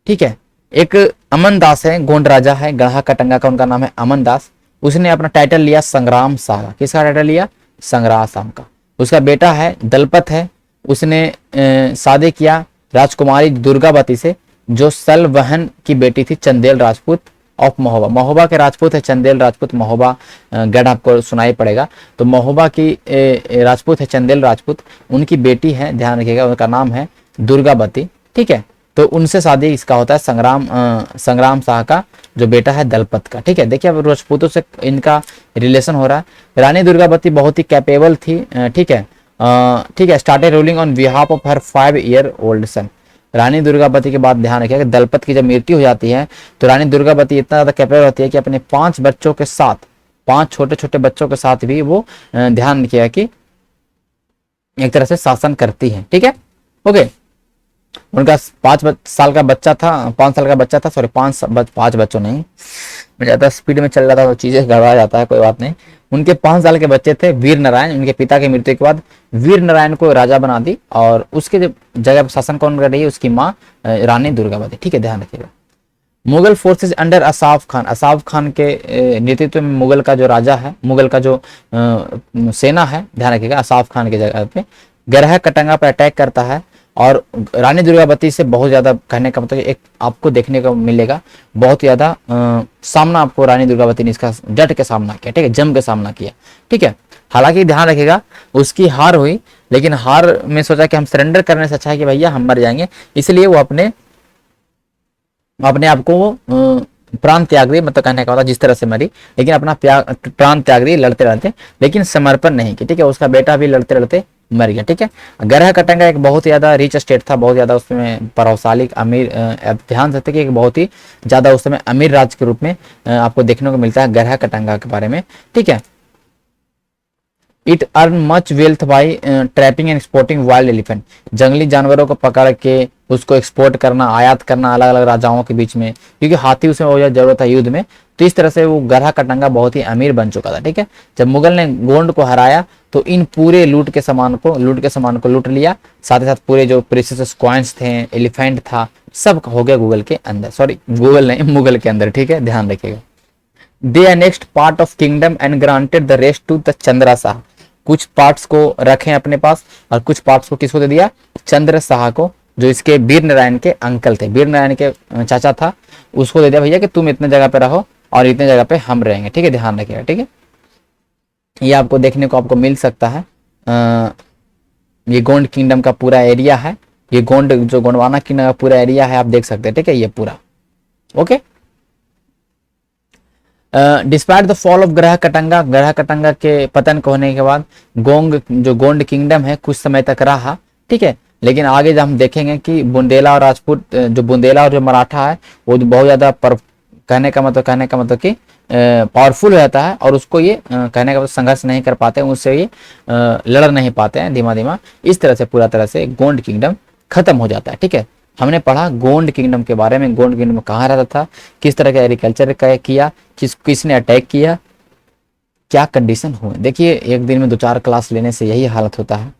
ठीक है, एक अमन दास है, गोंड राजा है, गढ़ा कटंगा का उनका नाम है अमन दास। उसने अपना टाइटल लिया संग्राम शाह का। किसका टाइटल लिया? संग्राम शाह का। उसका बेटा है दलपत है, उसने शादी किया राजकुमारी दुर्गावती से, जो सलवहन की बेटी थी चंदेल राजपूत ऑफ महोबा। महोबा के राजपूत है चंदेल राजपूत। महोबा गढ़ आपको सुनाई पड़ेगा। तो महोबा की राजपूत है चंदेल राजपूत, उनकी बेटी है, ध्यान रखिएगा, उनका नाम है दुर्गावती। ठीक है, तो उनसे शादी इसका होता है संग्राम शाह का जो बेटा है दलपत का। ठीक है, देखिए अब राजपूतों से इनका रिलेशन हो रहा है। रानी दुर्गावती बहुत ही कैपेबल थी। ठीक है, ठीक है, started ruling on behalf of her 5 year old son. Rani Durgavati के बाद ध्यान रखिएगा, दलपत की जब मृत्यु हो जाती है तो रानी दुर्गावती इतना ज्यादा कैपेबल होती है कि अपने 5 बच्चों के साथ, 5 छोटे छोटे बच्चों के साथ भी वो ध्यान रखिएगा कि एक तरह से शासन करती है। ठीक है, ओके, उनका 5 साल का बच्चा था, 5 साल का बच्चा था, सॉरी 5 बच्चों नहीं, मैं ज्यादा स्पीड में चल रहा था तो चीजें गड़बड़ा जाता है, कोई बात नहीं। उनके 5 साल के बच्चे थे वीर नारायण। उनके पिता की मृत्यु के बाद वीर नारायण को राजा बना दी, और उसके जगह पर शासन कौन कर रही है? उसकी माँ रानी दुर्गावती। ठीक है, ध्यान रखिएगा। Mughal forces under Asaf Khan. असाफ खान के नेतृत्व में मुगल का जो राजा है, मुगल का जो सेना है, ध्यान रखिएगा, असाफ खान की जगह पे गरहा कटंगा पर अटैक करता है। और रानी दुर्गावती से बहुत ज़्यादा, कहने का मतलब एक आपको देखने को मिलेगा बहुत ज़्यादा सामना आपको रानी दुर्गावती ने इसका डट के सामना किया, ठीक है, जम के सामना किया, ठीक है। हालांकि ध्यान रखिएगा उसकी हार हुई, लेकिन हार में सोचा कि हम सरेंडर करने से अच्छा है कि भैया हम मर जाएंगे, इसलिए वो अपने आप को प्राण त्याग दी, मतलब कहने का मतलब जिस तरह से मरी, लेकिन अपना प्राण त्याग दी लड़ते लड़ते, लेकिन समर्पण नहीं की, ठीक है। उसका बेटा भी लड़ते लड़ते मर गया, ठीक है। गरहा कटंगा एक बहुत ज्यादा रिच स्टेट था, बहुत ज्यादा उसमें प्रभावशाली अमीर, ध्यान से कि एक बहुत ही ज्यादा उस समय अमीर राज्य के रूप में आपको देखने को मिलता है गरहा कटंगा के बारे में, ठीक है। It earn much wealth by trapping and exporting wild elephant, जंगली जानवरों को पकड़ के उसको एक्सपोर्ट करना, आयात करना अलग अलग राजाओं के बीच में, क्योंकि हाथी उसमें बहुत ज्यादा जरूरत था युद्ध में, तो इस तरह से वो गरहा कटंगा बहुत ही अमीर बन चुका था, ठीक है। जब मुगल ने गोंड को हराया तो इन पूरे लूट के सामान को लूट लिया, साथ ही साथ पूरे जो प्रेशियस कॉइन्स थे, एलिफेंट था, सब हो गया गूगल के अंदर, सॉरी गूगल नहीं, मुगल के अंदर, ठीक है, ध्यान रखिएगा। They next part of kingdom and granted the rest to the Chandra Shah, कुछ पार्ट्स को रखे अपने पास और कुछ पार्ट्स को किसको दे दिया, चंद्र शाह को, जो इसके वीर नारायण के अंकल थे, वीर नारायण के चाचा था, उसको दे दिया भैया कि तुम इतने जगह पे रहो और इतने जगह पे हम रहेंगे, ठीक है, ध्यान रखिएगा, ठीक है। ये आपको देखने को आपको मिल सकता है, ये गोंड किंगडम का पूरा एरिया है, ये गोंड जो गोंडवाना किंगडम का पूरा एरिया है, आप देख सकते हैं, ठीक है, ये पूरा okay. Despite the fall of ग्रह कटंगा के पतन को होने के बाद गोंड किंगडम है कुछ समय तक रहा, ठीक है, लेकिन आगे जब हम देखेंगे कि बुंदेला और राजपूत, जो बुंदेला और जो मराठा है वो बहुत ज्यादा कहने का मतलब कि पावरफुल हो जाता है, और उसको ये कहने का मतलब संघर्ष नहीं कर पाते, उससे ये लड़ नहीं पाते हैं, धीमा धीमा इस तरह से पूरा तरह से गोंड किंगडम खत्म हो जाता है, ठीक है। हमने पढ़ा गोंड किंगडम के बारे में, गोंड किंगडम कहाँ रहता था, किस तरह का एग्रीकल्चर किया, किसने अटैक किया, क्या कंडीशन हुए। देखिए एक दिन में 2-4 क्लास लेने से यही हालत होता है,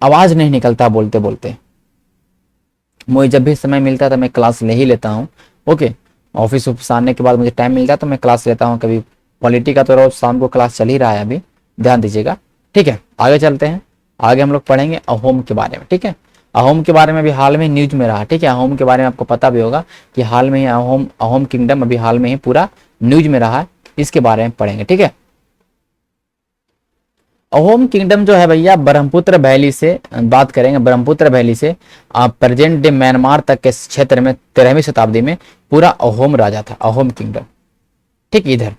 आवाज नहीं निकलता बोलते बोलते। मुझे जब भी समय मिलता है तो मैं क्लास ले ही लेता हूँ, ओके। ऑफिस आने के बाद मुझे टाइम मिलता है तो मैं क्लास लेता हूँ, कभी पॉलिटी का तो रोज शाम को क्लास चल ही रहा है अभी, ध्यान दीजिएगा, ठीक है। आगे चलते हैं, आगे हम लोग पढ़ेंगे अहोम के बारे में, ठीक है। अहोम के बारे में अभी हाल में न्यूज में रहा, ठीक है। अहोम के बारे में आपको पता भी होगा कि हाल में ही अहोम किंगडम अभी हाल में ही पूरा न्यूज में रहा, इसके बारे में पढ़ेंगे, ठीक है। अहोम किंगडम जो है भैया ब्रह्मपुत्र वैली से बात करेंगे, ब्रह्मपुत्र वैली से प्रेजेंट डे म्यांमार तक के क्षेत्र में 13वीं शताब्दी में पूरा अहोम राजा था, अहोम किंगडम, ठीक। इधर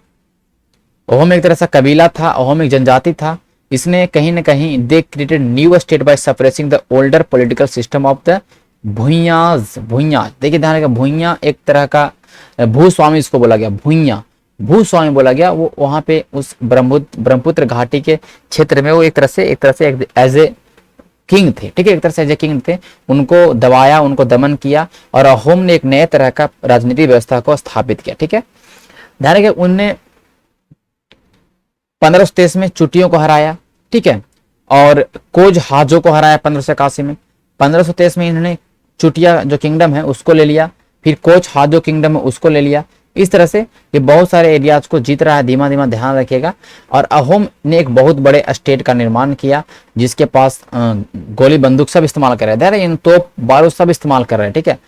अहोम एक तरह से कबीला था, अहोम एक जनजाति था, इसने कहीं ना कहीं they created new state by suppressing the older political system of the Bhuiyas. देखिए ध्यान रखिएगा, भुइया एक तरह का भूस्वामी इसको बोला गया, भूस्वामी बोला गया, वो वहां पे उस ब्रह्मपुत्र घाटी के क्षेत्र में वो एक तरह से एज ए किंग थे, ठीक है, एक तरह से एज ए किंग थे, उनको दबाया, उनको दमन किया, और अहोम ने एक नए तरह का राजनीतिक व्यवस्था को स्थापित किया, ठीक है। ध्यान रखिए उनने 1523 में चुटियों को हराया, ठीक है, और कोज हाजो को हराया 1581 में। 1523 में इन्होंने चुटिया जो किंगडम है उसको ले लिया, फिर कोच हाजो किंगडम है उसको ले लिया, इस तरह से ये बहुत सारे एरियाज को जीत रहा है, धीमा धीमा, ध्यान रखिएगा। और अहोम ने एक बहुत बड़े स्टेट का निर्माण किया, जिसके पास गोली बंदूक सब इस्तेमाल कर रहे हैं, इन तोप बारूद सब इस्तेमाल कर रहे हैं, ठीक है,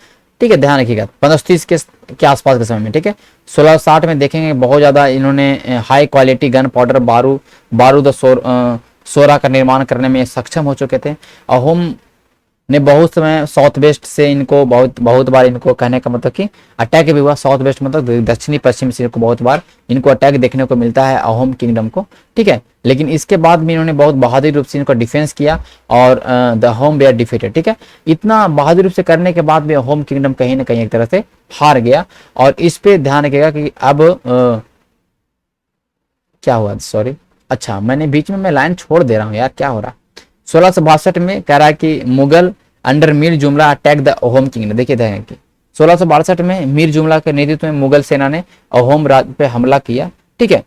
ठीक है, ध्यान रखिएगा। 1530 के आसपास के समय में, ठीक है। 1660 में देखेंगे बहुत ज्यादा इन्होंने हाई क्वालिटी गन पाउडर, बारूद सोरा का निर्माण करने में सक्षम हो चुके थे। अहोम ने बहुत समय साउथ वेस्ट से इनको बहुत बार इनको कहने का मतलब कि अटैक भी हुआ, साउथ वेस्ट मतलब दक्षिणी पश्चिम से इनको बहुत बार इनको अटैक देखने को मिलता है अहोम किंगडम को, ठीक है। लेकिन इसके बाद भी इन्होंने बहुत बहादुरी रूप से इनको डिफेंस किया और द अहोम वेयर डिफीटेड, ठीक है। इतना बहादुरी रूप से करने के बाद भी अहोम किंगडम कहीं ना कहीं एक तरह से हार गया। और इस पे ध्यान रखिएगा कि अब क्या हुआ, सॉरी, अच्छा मैंने बीच में मैं लाइन छोड़ दे रहा हूँ यार, क्या हो रहा। 1662 में कह रहा है कि मुगल अंडर मीर जुमला अटैक द अहोम किंगडम। देखिए कि 1662 में मीर जुमला के नेतृत्व में मुगल सेना ने अहोम राज्य पे हमला किया, ठीक है।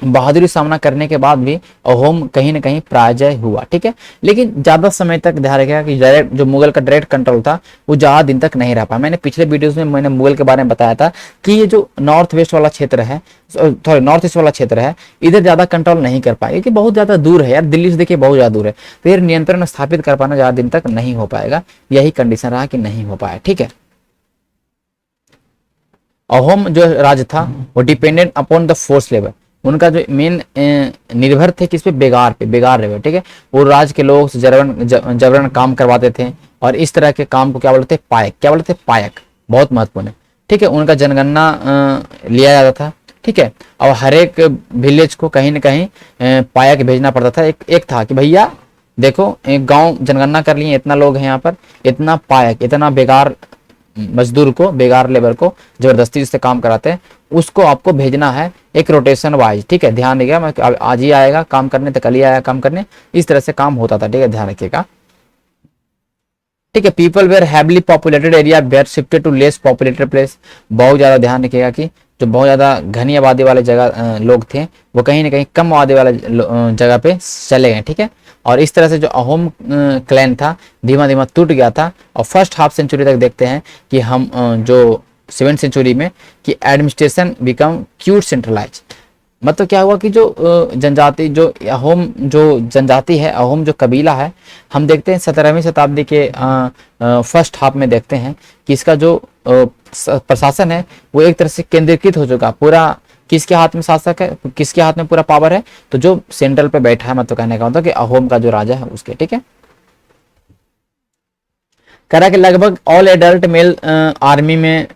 बहादुरी सामना करने के बाद भी अहोम कहीं ना कहीं पराजय हुआ, ठीक है। लेकिन ज्यादा समय तक ध्यान रखिएगा कि डायरेक्ट जो मुगल का डायरेक्ट कंट्रोल था वो ज्यादा दिन तक नहीं रह पाया। मैंने पिछले वीडियोस में मैंने मुगल के बारे में बताया था कि ये जो नॉर्थ वेस्ट वाला क्षेत्र है, सॉरी नॉर्थ ईस्ट वाला क्षेत्र है, इधर ज्यादा कंट्रोल नहीं कर पाए क्योंकि बहुत ज्यादा दूर है यार, दिल्ली से देखिए बहुत ज्यादा दूर है, तो ये नियंत्रण स्थापित कर पाना ज्यादा दिन तक नहीं हो पाएगा। यही कंडीशन रहा कि नहीं हो पाया, ठीक है। अहोम जो राज था वो dependent upon the force level, उनका जो मेन निर्भर थे किस पे, बेगार पे, बेगार लेवल, ठीक है। वो राज के लोग से जबरन काम करवाते थे और इस तरह के काम को क्या बोलते थे, पायक, क्या बोलते थे, पायक, बहुत महत्वपूर्ण है, ठीक है। उनका जनगणना लिया जाता था, ठीक है। और हर एक विलेज को कहीं ना कहीं पायक भेजना पड़ता था। एक था कि भैया देखो एक गांव जनगणना कर लिए, इतना लोग हैं यहाँ पर, इतना पायक, इतना बेगार मजदूर को, बेगार लेबर को जबरदस्ती जिससे काम कराते हैं उसको आपको भेजना है एक रोटेशन वाइज, ठीक है। ध्यान रखिएगा, मैं आज ही आएगा काम करने तो कल ही आएगा काम करने, इस तरह से काम होता था, ठीक है, ध्यान रखिएगा, ठीक है। People were heavily populated area were shifted to less populated place, बहुत ज्यादा ध्यान रखिएगा कि जो बहुत ज्यादा घनी आबादी वाले जगह लोग थे वो कहीं ना कहीं कम आबादी वाले जगह पे चले गए, ठीक है। और इस तरह से जो अहोम क्लैन था धीमा धीमा टूट गया था। और फर्स्ट हाफ सेंचुरी तक देखते हैं कि हम जो 7th सेंचुरी में कि एडमिनिस्ट्रेशन बिकम क्यूट सेंट्रलाइज, मतलब क्या हुआ कि जो जनजाति, जो अहोम जो जनजाति है, अहोम जो कबीला है, हम देखते हैं 17वीं शताब्दी के फर्स्ट हाफ में देखते हैं कि इसका जो प्रशासन है वो एक तरह से केंद्रीकृत हो चुका, पूरा किसके हाथ में शासक है, किसके हाथ में पूरा पावर है, तो जो सेंट्रल पे बैठा है, मतलब कहने का मतलब कि अहोम का जो राजा है उसके, ठीक है। करा कि लगभग ऑल एडल्ट मेल आर्मी में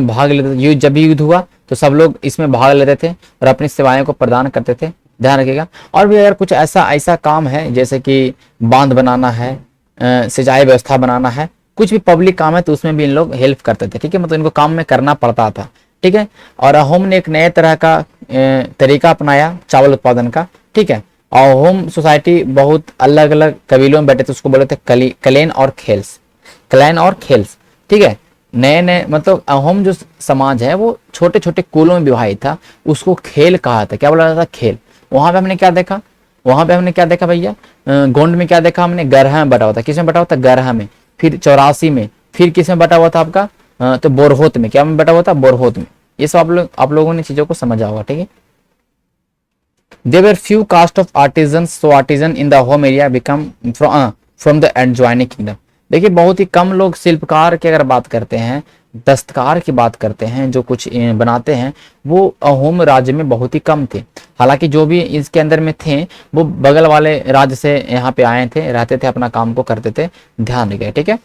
भाग लेते थे, जब भी युद्ध हुआ तो सब लोग इसमें भाग लेते थे और अपनी सेवाएं को प्रदान करते थे, ध्यान रखिएगा। और भी अगर कुछ ऐसा काम है जैसे कि बांध बनाना है, सिंचाई व्यवस्था बनाना है, कुछ भी पब्लिक काम है तो उसमें भी इन लोग हेल्प करते थे, ठीक है, मतलब इनको काम में करना पड़ता था, ठीक है। और अहोम ने एक नए तरह का तरीका अपनाया चावल उत्पादन का, ठीक है। अहोम सोसाइटी बहुत अलग अलग कबीलों में बैठे थे, उसको बोलते थे क्लैन और खेल्स, क्लैन और खेल्स, ठीक है। नए नए मतलब अहोम जो समाज है वो छोटे छोटे कुलों में विभाजित था, उसको खेल कहा था, क्या बोला जाता था, खेल। वहां पे हमने क्या देखा, वहां पे हमने क्या देखा भैया, गोंड में क्या देखा हमने, गरहा में बटा हुआ था, किस में बटा हुआ था, गरहा में, फिर 84 में, फिर किस में बटा हुआ था आपका, तो बोरहोत में, क्या में बटा हुआ था, बोरहोत में। ये सब आप लोगों ने चीजों को समझा होगा, ठीक है। There were few caste of artisans, so artisan in the home area become from the adjoining kingdom. देखिए बहुत ही कम लोग शिल्पकार की अगर बात करते हैं, दस्तकार की बात करते हैं, जो कुछ बनाते हैं, वो अहोम राज्य में बहुत ही कम थे। हालांकि जो भी इसके अंदर में थे वो बगल वाले राज्य से यहाँ पे आए थे, रहते थे, अपना काम को करते थे, ध्यान रखिए, ठीक है।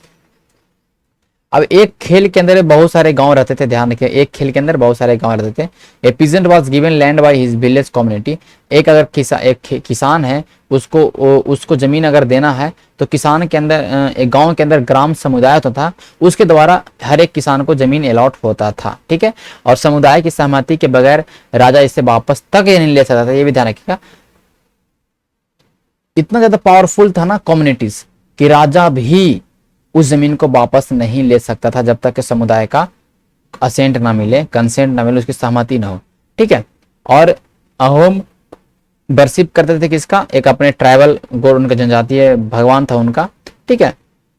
अब एक खेल के अंदर बहुत सारे गांव रहते थे, ध्यान रखिए, एक खेल के अंदर बहुत सारे गांव रहते थे। A peasant was given land by his village community, एक अगर एक किसान है उसको जमीन अगर देना है तो किसान के अंदर, एक गांव के अंदर ग्राम समुदाय तो था, उसके द्वारा हर एक किसान को जमीन अलॉट होता था, ठीक है। और समुदाय की सहमति के बगैर राजा इसे वापस तक ये नहीं ले सकता था, ये भी ध्यान रखिएगा। इतना ज्यादा पावरफुल था ना कम्युनिटीज कि राजा भी उस जमीन को वापस नहीं ले सकता था जब तक कि समुदाय का असेंट ना मिले, कंसेंट ना मिले, उसकी सहमति ना हो, ठीक है। और अहोम वर्शिप करते थे किसका, एक अपने ट्राइबल गॉड, उनका जनजातीय भगवान था उनका, ठीक है।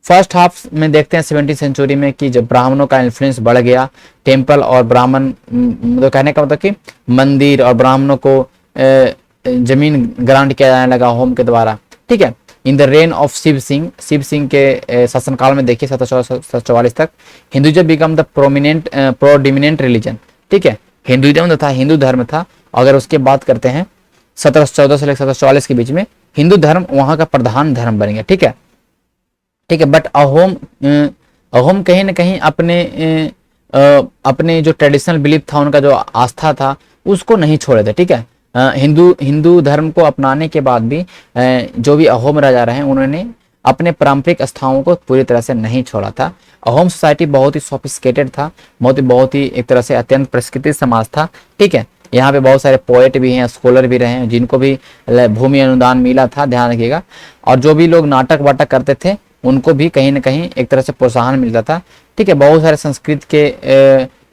फर्स्ट हाफ में देखते हैं 17वीं सेंचुरी में कि जब ब्राह्मणों का इन्फ्लुएंस बढ़ गया, टेम्पल और ब्राह्मण, तो कहने का मतलब कि मंदिर और ब्राह्मणों को जमीन ग्रांट किया जाने लगा अहोम के द्वारा, ठीक है। In the reign of Shiv Singh के शासनकाल में देखिए 1744 तक Hinduism become the predominant religion, ठीक है। हिंदुइज्म था, हिंदू धर्म था। अगर उसके बात करते हैं 1714 से लेकर 1744 के बीच में हिंदू धर्म वहां का प्रधान धर्म बन गया, ठीक है, ठीक है। बट अहोम कहीं ना कहीं अपने जो ट्रेडिशनल बिलीफ था, उनका जो आस्था था, उसको नहीं छोड़े थे, ठीक है। हिंदू धर्म को अपनाने के बाद भी जो भी अहोम राजा रहे उन्होंने अपने पारंपरिक स्थानों को पूरी तरह से नहीं छोड़ा था। अहोम सोसाइटी बहुत ही सोफिस्टिकेटेड था, बहुत ही एक तरह से अत्यंत परिष्कृत समाज था, ठीक है। यहाँ पे बहुत सारे पोएट भी हैं, स्कॉलर भी रहे हैं, जिनको भी भूमि अनुदान मिला था, ध्यान रखिएगा। और जो भी लोग नाटक वाटक करते थे उनको भी कहीं ना कहीं एक तरह से प्रोत्साहन मिलता था, ठीक है। बहुत सारे संस्कृत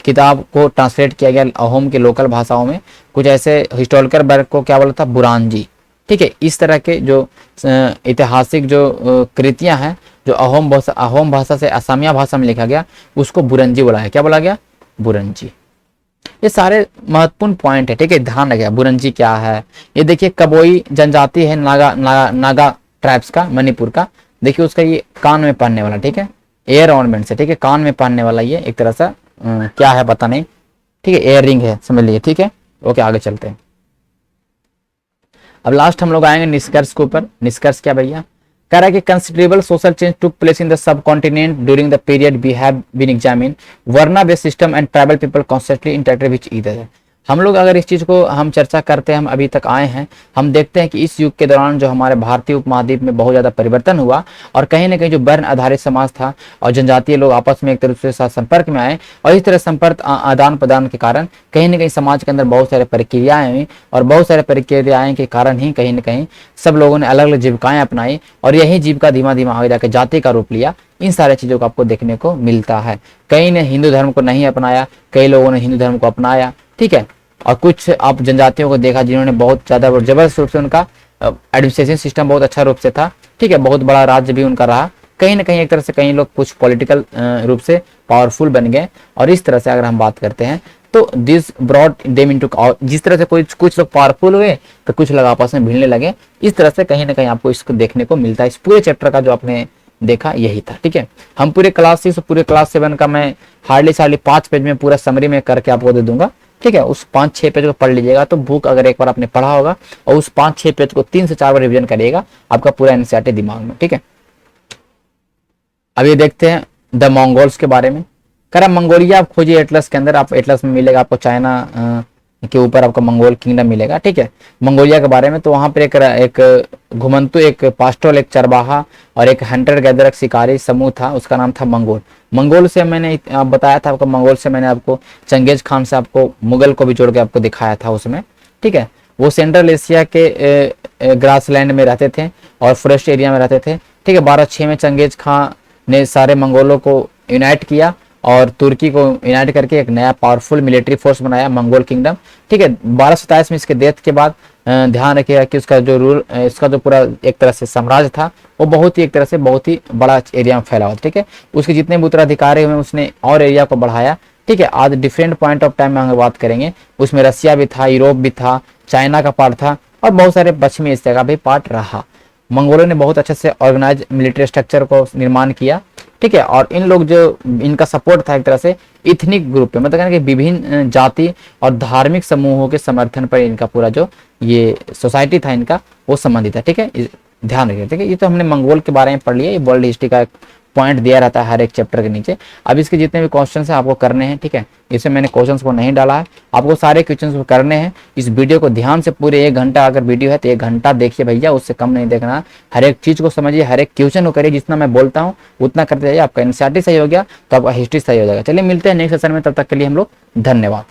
किताब को ट्रांसलेट किया गया अहोम के लोकल भाषाओं में। कुछ ऐसे हिस्टोरिकल वर्क को क्या बोला था, बुरानजी। ठीक है, इस तरह के जो ऐतिहासिक जो कृतियां हैं जो अहोम भाषा से असमिया भाषा में लिखा गया उसको बुरंजी बोला है। क्या बोला गया, बुरंजी। ये सारे महत्वपूर्ण पॉइंट है। ठीक है, ध्यान रखिएगा बुरंजी क्या है। ये देखिए कबोई जनजाति है नागा ट्राइब्स का, मणिपुर का। देखिए उसका ये कान में पहनने वाला, ठीक है, एयर ऑर्नामेंट से, ठीक है, कान में पहनने वाला ये एक तरह से क्या है पता नहीं, ठीक है, एयर रिंग है, समझ लीजिए। ठीक है, ओके आगे चलते हैं। अब लास्ट हम लोग आएंगे निष्कर्ष के ऊपर। निष्कर्ष क्या भैया, कह रहा है कि considerable social change took place in the subcontinent during the period we have been examine. Varna based system and tribal people constantly interacted which either. हम लोग अगर इस चीज़ को हम चर्चा करते हैं, हम अभी तक आए हैं, हम देखते हैं कि इस युग के दौरान जो हमारे भारतीय उपमहाद्वीप में बहुत ज़्यादा परिवर्तन हुआ और कहीं ना कहीं जो वर्ण आधारित समाज था और जनजातीय लोग आपस में एक तरह से संपर्क में आए और इस तरह संपर्क आदान प्रदान के कारण कहीं ना कहीं समाज के अंदर बहुत सारे प्रक्रियाएं हुई और बहुत सारे प्रक्रियाएं के कारण ही कहीं ना कहीं सब लोगों ने अलग अलग जीविकाएं अपनाई और यही जीविका धीमा धीमा आगे जाकर जाति का रूप लिया। इन सारे चीज़ों को आपको देखने को मिलता है। कई ने हिंदू धर्म को नहीं अपनाया, कई लोगों ने हिंदू धर्म को अपनाया। ठीक है, और कुछ आप जनजातियों को देखा जिन्होंने बहुत ज़्यादा जबरदस्त रूप से उनका एडमिनिस्ट्रेशन सिस्टम बहुत अच्छा रूप से था। ठीक है, बहुत बड़ा राज्य भी उनका रहा। कहीं ना कहीं एक तरह से कई लोग कुछ पॉलिटिकल रूप से पावरफुल बन गए और इस तरह से अगर हम बात करते हैं तो दिस ब्रॉड देम इनटू, जिस तरह से कुछ लोग पावरफुल हुए तो कुछ लोग आपस में भिड़ने लगे। इस तरह से कहीं ना कहीं आपको इसको देखने को मिलता है। इस पूरे चैप्टर का जो आपने देखा यही था। ठीक है, हम पूरे क्लास 6 पूरे क्लास 7 का मैं हार्डली 5 पेज में पूरा समरी में करके आपको दे दूंगा। ठीक है, उस 5-6 पेज को पढ़ लीजिएगा तो बुक अगर एक बार आपने पढ़ा होगा और उस 5-6 पेज को 3 से 4 बार रिवीजन करिएगा, आपका पूरा एनसीईआरटी दिमाग में। ठीक है, अब ये देखते हैं द मंगोल्स के बारे में। कह रहा मंगोलिया आप खोजिए एटलस के अंदर, आप एटलस में मिलेगा आपको चाइना के ऊपर आपको मंगोल किंगडम मिलेगा। ठीक है, मंगोलिया के बारे में तो वहां पर एक घुमंतु, एक पास्टोल, एक चरवाहा और एक हंटर गैदर शिकारी समूह था, उसका नाम था मंगोल। मंगोल से मैंने बताया था आपको, मंगोल से मैंने आपको चंगेज खान से आपको मुगल को भी जोड़ के आपको दिखाया था उसमें। ठीक है, वो सेंट्रल एशिया के ग्रासलैंड में रहते थे और फॉरेस्ट एरिया में रहते थे। ठीक है, 1206 में चंगेज खान ने सारे मंगोलों को यूनाइट किया और तुर्की को यूनाइट करके एक नया पावरफुल मिलिट्री फोर्स बनाया, मंगोल किंगडम। ठीक है, 1227 में इसके डेथ के बाद ध्यान रखिएगा कि उसका जो रूल, इसका जो पूरा एक तरह से साम्राज्य था वो बहुत ही एक तरह से बहुत ही बड़ा एरिया में फैला हुआ था। ठीक है, उसके जितने भी उत्तराधिकारी हुए उसने और एरिया को बढ़ाया। ठीक है, आज डिफरेंट पॉइंट ऑफ टाइम में हम बात करेंगे, उसमें रसिया भी था, यूरोप भी था, चाइना का पार्ट था और बहुत सारे पश्चिमी एशिया का भी पार्ट रहा। मंगोलों ने बहुत अच्छे से ऑर्गेनाइज मिलिट्री स्ट्रक्चर को निर्माण किया। ठीक है, और इन लोग जो इनका सपोर्ट था एक तरह से इथनिक ग्रुप पे, मतलब कहना कि विभिन्न जाति और धार्मिक समूहों के समर्थन पर इनका पूरा जो ये सोसाइटी था इनका वो संबंधित है। ठीक है, ध्यान रखिए। ठीक है, ये तो हमने मंगोल के बारे में पढ़ लिया, ये वर्ल्ड हिस्ट्री का पॉइंट दिया रहता है हर एक चैप्टर के नीचे। अब इसके जितने भी क्वेश्चंस हैं आपको करने हैं। ठीक है, इसमें मैंने क्वेश्चंस को नहीं डाला है, आपको सारे क्वेश्चंस को करने हैं। इस वीडियो को ध्यान से पूरे 1 घंटा अगर वीडियो है तो 1 घंटा देखिए भैया, उससे कम नहीं देखना। हर एक चीज को समझिए, हर एक क्वेश्चन को करिए, जितना मैं बोलता हूँ उतना करते जाइए। आपका एनसीईआरटी सही हो गया तो आपका हिस्ट्री सही हो जाएगा। चलिए मिलते हैं नेक्स्ट सेशन में, तब तक के लिए हम लोग धन्यवाद।